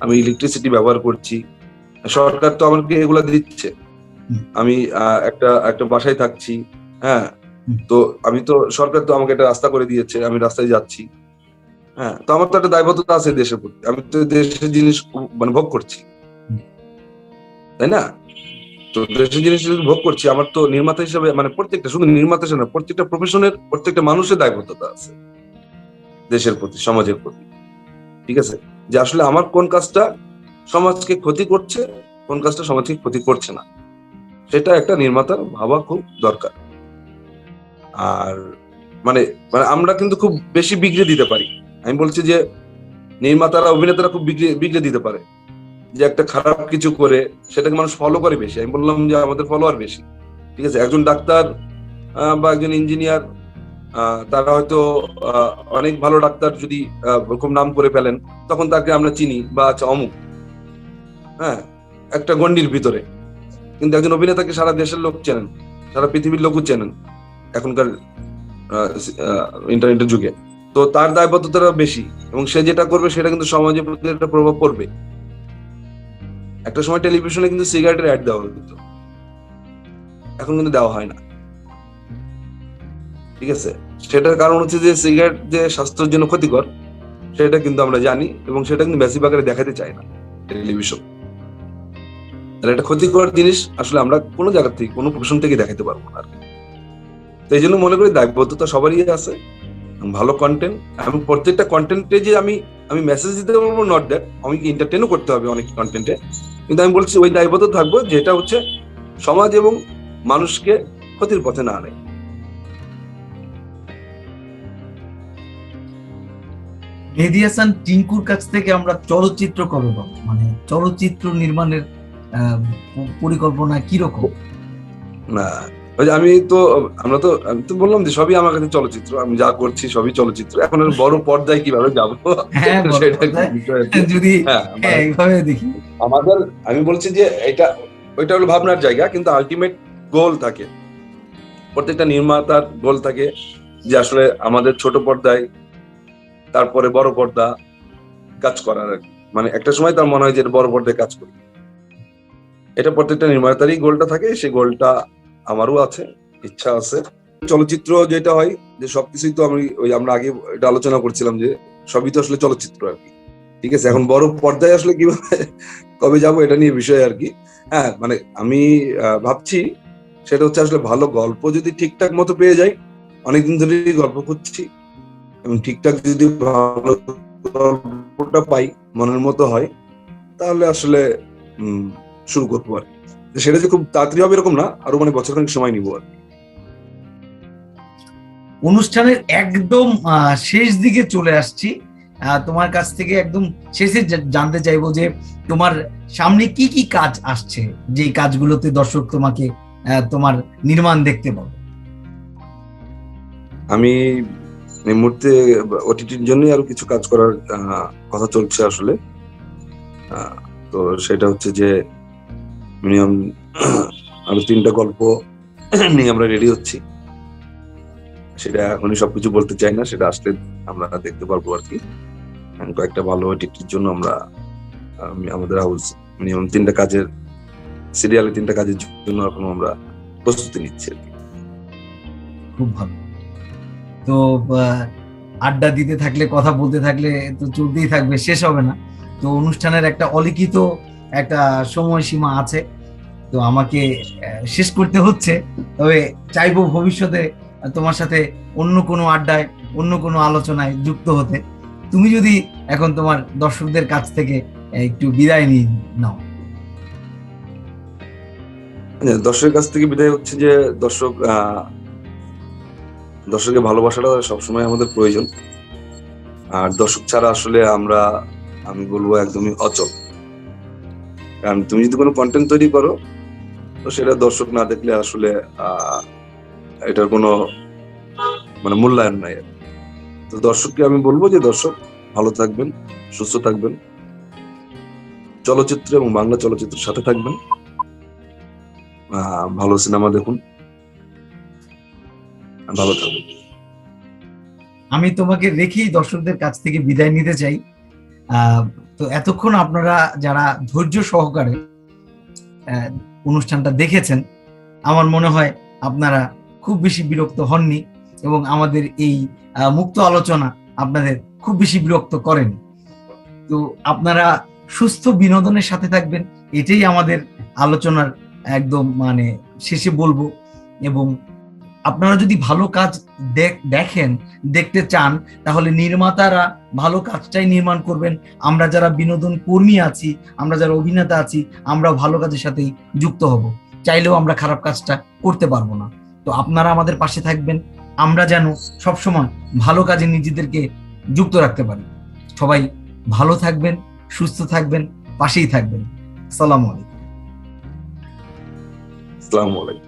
আমি ইলেকট্রিসিটি ব্যবহার করছি, সরকার তো আমাকে এগুলা দিচ্ছে। আমি একটা একটা বাসায় থাকছি, হ্যাঁ, তো আমি তো সরকার তো আমাকে একটা রাস্তা করে দিয়েছে, আমি রাস্তায় যাচ্ছি, হ্যাঁ, তো আমার তো একটা দায়বদ্ধতা আছে দেশের প্রতি। আমি তো দেশের জিনিস মানে ভোগ করছি, তাই না? তো দেশের জিনিস যদি ভোগ করছি, আমার তো নির্মাতা হিসেবে, মানে প্রত্যেকটা, শুধু নির্মাতা হিসেবে না, প্রত্যেকটা প্রফেশনের, প্রত্যেকটা মানুষের দায়বদ্ধতা আছে দেশের প্রতি, সমাজের প্রতি। ঠিক আছে, যে আসলে আমার কোন কাজটা সমাজকে ক্ষতি করছে, কোন কাজটা সমাজকে ক্ষতি করছে না, সেটা একটা নির্মাতার ভাবা খুব দরকার। আর মানে মানে আমরা কিন্তু খুব বেশি বিগড়ে দিতে পারি। আমি বলছি যে নির্মাতারা, অভিনেতারা খুব বিগড়ে দিতে পারে, যে একটা খারাপ কিছু করে সেটাকে মানুষ ফলো করে বেশি। আমি বললাম যে আমাদের ফলোয়ার বেশি। ঠিক আছে, একজন ডাক্তার বা একজন ইঞ্জিনিয়ার, তারা হয়তো অনেক ভালো ডাক্তার যদি খুব নাম করে ফেলেন, তখন তাকে আমরা চিনি বা আচ্ছা অমুক, হ্যাঁ, একটা গণ্ডির ভিতরে। কিন্তু একজন অভিনেতাকে সারা দেশের লোক চেনেন, সারা পৃথিবীর লোকও চেনেন এখনকার ইন্টারনেটের যুগে। তো তার দায়বদ্ধতাটা বেশি, এবং সে যেটা করবে সেটা কিন্তু সমাজের প্রতি একটা প্রভাব পড়বে। একটা সময় টেলিভিশনে কিন্তু সিগারেটের অ্যাড দেওয়া হতো, এখন কিন্তু দেওয়া হয় না। ঠিক আছে, সেটার কারণ হচ্ছে যে সিগারেট যে স্বাস্থ্যের জন্য ক্ষতিকর সেটা কিন্তু আমরা জানি, এবং সেটা কিন্তু বেশি আকারে দেখাতে চাই না টেলিভিশন। তাহলে একটা ক্ষতিকর জিনিস আসলে আমরা কোনো জায়গা থেকে, কোনো প্রফেশন থেকে দেখাতে পারবো না আর কি। তো এই জন্য মনে করি দায়বদ্ধতা সবারই আছে। ভালো কন্টেন্ট, এবং প্রত্যেকটা কন্টেন্টে যে আমি আমি মেসেজ দিতে পারবো, নট দ্যাট, আমাকে এন্টারটেনও করতে হবে অনেক কন্টেন্টে, কিন্তু আমি বলছি ওই দায়বদ্ধ থাকবো যেটা হচ্ছে সমাজ এবং মানুষকে ক্ষতির পথে না আনে। মেহেদী হাসান টিঙ্কুর কাছ থেকে আমরা চলচ্চিত্র কবে পাবো, মানে চলচ্চিত্র নির্মাণের পরিকল্পনা কিরকম? না, ওই যে আমি তো বললাম যে সবই আমার কাছে চলচ্চিত্র, আমি যা করছি সবই চলচ্চিত্র। এখন আর বড় পর্দায় কিভাবে যাবো হ্যাঁ, বড় সেটা পর্দায় বিষয় আর কি। যদি হ্যাঁ, এইভাবে দেখি। আমাদের, আমি বলছি যে এটা, ওইটা হলো ভাবনার জায়গা, কিন্তু আলটিমেট গোল থাকে, প্রত্যেকটা নির্মাতার গোল থাকে যে আসলে আমাদের ছোট পর্দায়, তারপরে বড় পর্দা কাজ করার আর কি। মানে একটা সময় তার মনে হয় যে বড় পর্দায় কাজ করি, এটা প্রত্যেকটা নির্মাতারই গোলটা থাকে। সেই গোলটা আমারও আছে, ইচ্ছা আছে। চলচ্চিত্র যেটা হয় যে সবকিছুই তো আমরা আগে এটা আলোচনা করছিলাম যে সবই তো আসলে চলচ্চিত্র আর কি। ঠিক আছে, এখন বড় পর্দায় আসলে কিভাবে কবে যাব এটা নিয়ে বিষয় আর কি। হ্যাঁ, মানে আমি ভাবছি সেটা হচ্ছে আসলে ভালো গল্প যদি ঠিকঠাক মতো পেয়ে যাই, অনেকদিন ধরেই গল্প করছি, এবং ঠিকঠাক যদি ভালো গল্পটা পাই, মনের মতো হয়, তাহলে আসলে শুরু করবো আর কি। সেটা যে খুব তাড়াতাড়ি হবে এরকম না, আরো মানে বছরখানেক সময় নিবো আর কি। অনুষ্ঠানের একদম শেষ দিকে চলে আসছি, তোমার কাছ থেকে একদম শেষে জানতে চাইবো যে তোমার সামনে কি কি কাজ আসছে, যে কাজগুলোতে দর্শক তোমাকে তোমার নির্মাণ দেখতে পাবে। আমি এই মুহূর্তে ওটিটির জন্যই আরো কিছু কাজ করার কথা চলছে আসলে। তো সেটা হচ্ছে যে মিনিমাম আরো 3টা গল্প নিয়ে আমরা রেডি হচ্ছি। সেটা এখনই সবকিছু বলতে চাই না, সেটা আসলে আমরা দেখতে পারবো আর কি। কয়েকটা ভালো ওটিটির জন্য আমরা আমাদের হাউস মিনিমাম 3টা কাজের, সিরিয়ালে 3টা কাজের জন্য এখন আমরা প্রস্তুতি নিচ্ছি আর কি। খুব ভালো। তো আড্ডা দিতে থাকলে, কথা বলতে থাকলে তো চলতেই থাকবে, শেষ হবে না। তো অনুষ্ঠানের একটা অলিখিত একটা সময়সীমা আছে, তো আমাকে শেষ করতে হচ্ছে। তবে চাইবো ভবিষ্যতে তোমার সাথে অন্য কোনো আড্ডায়, অন্য কোনো আলোচনায় যুক্ত হতে। তুমি যদি এখন তোমার দর্শকদের কাছ থেকে একটু বিদায় নিয়ে নাও। দর্শকের কাছ থেকে বিদায় হচ্ছে যে দর্শকের ভালোবাসাটা সবসময় আমাদের প্রয়োজন। আর দর্শক ছাড়া আসলে আমি বলবো একদমই অচল। কারণ তুমি যদি কোনো কন্টেন্ট তৈরি করো, তো সেটা দর্শক না দেখলে আসলে এটার কোনো মানে মূল্যায়ন নাই। তো দর্শককে আমি বলবো যে দর্শক ভালো থাকবেন, সুস্থ থাকবেন, চলচ্চিত্র এবং বাংলা চলচ্চিত্রের সাথে থাকবেন, ভালো সিনেমা দেখুন, ভালো থাকবেন। আমি তোমাকে রেখেই দর্শকদের কাছ থেকে বিদায় নিতে চাই। তো এতক্ষণ আপনারা যারা ধৈর্য সহকারে অনুষ্ঠানটা দেখেছেন, আমার মনে হয় আপনারা খুব বেশি বিরক্ত হননি এবং আমাদের এই মুক্ত আলোচনা আপনাদের খুব বেশি বিরক্ত করেনি। তো আপনারা সুস্থ বিনোদনের সাথে থাকবেন, এটাই আমাদের আলোচনার একদম মানে শেষে বলবো। এবং আপনারা যদি ভালো কাজ দেখতে চান, তাহলে নির্মাতারা ভালো কাজটাই নির্মাণ করবেন। আমরা যারা বিনোদন কর্মী আছি, আমরা যারা অভিনেতা আছি, আমরা ভালো কাজের সাথেই যুক্ত হব। চাইলেও আমরা খারাপ কাজটা করতে পারবো না। তো আপনারা আমাদের পাশে থাকবেন, আমরা যেন সবসময় ভালো কাজে নিজেদেরকে যুক্ত রাখতে পারি। সবাই ভালো থাকবেন, সুস্থ থাকবেন, পাশেই থাকবেন। আসসালামু আলাইকুম। আসসালামু আলাইকুম।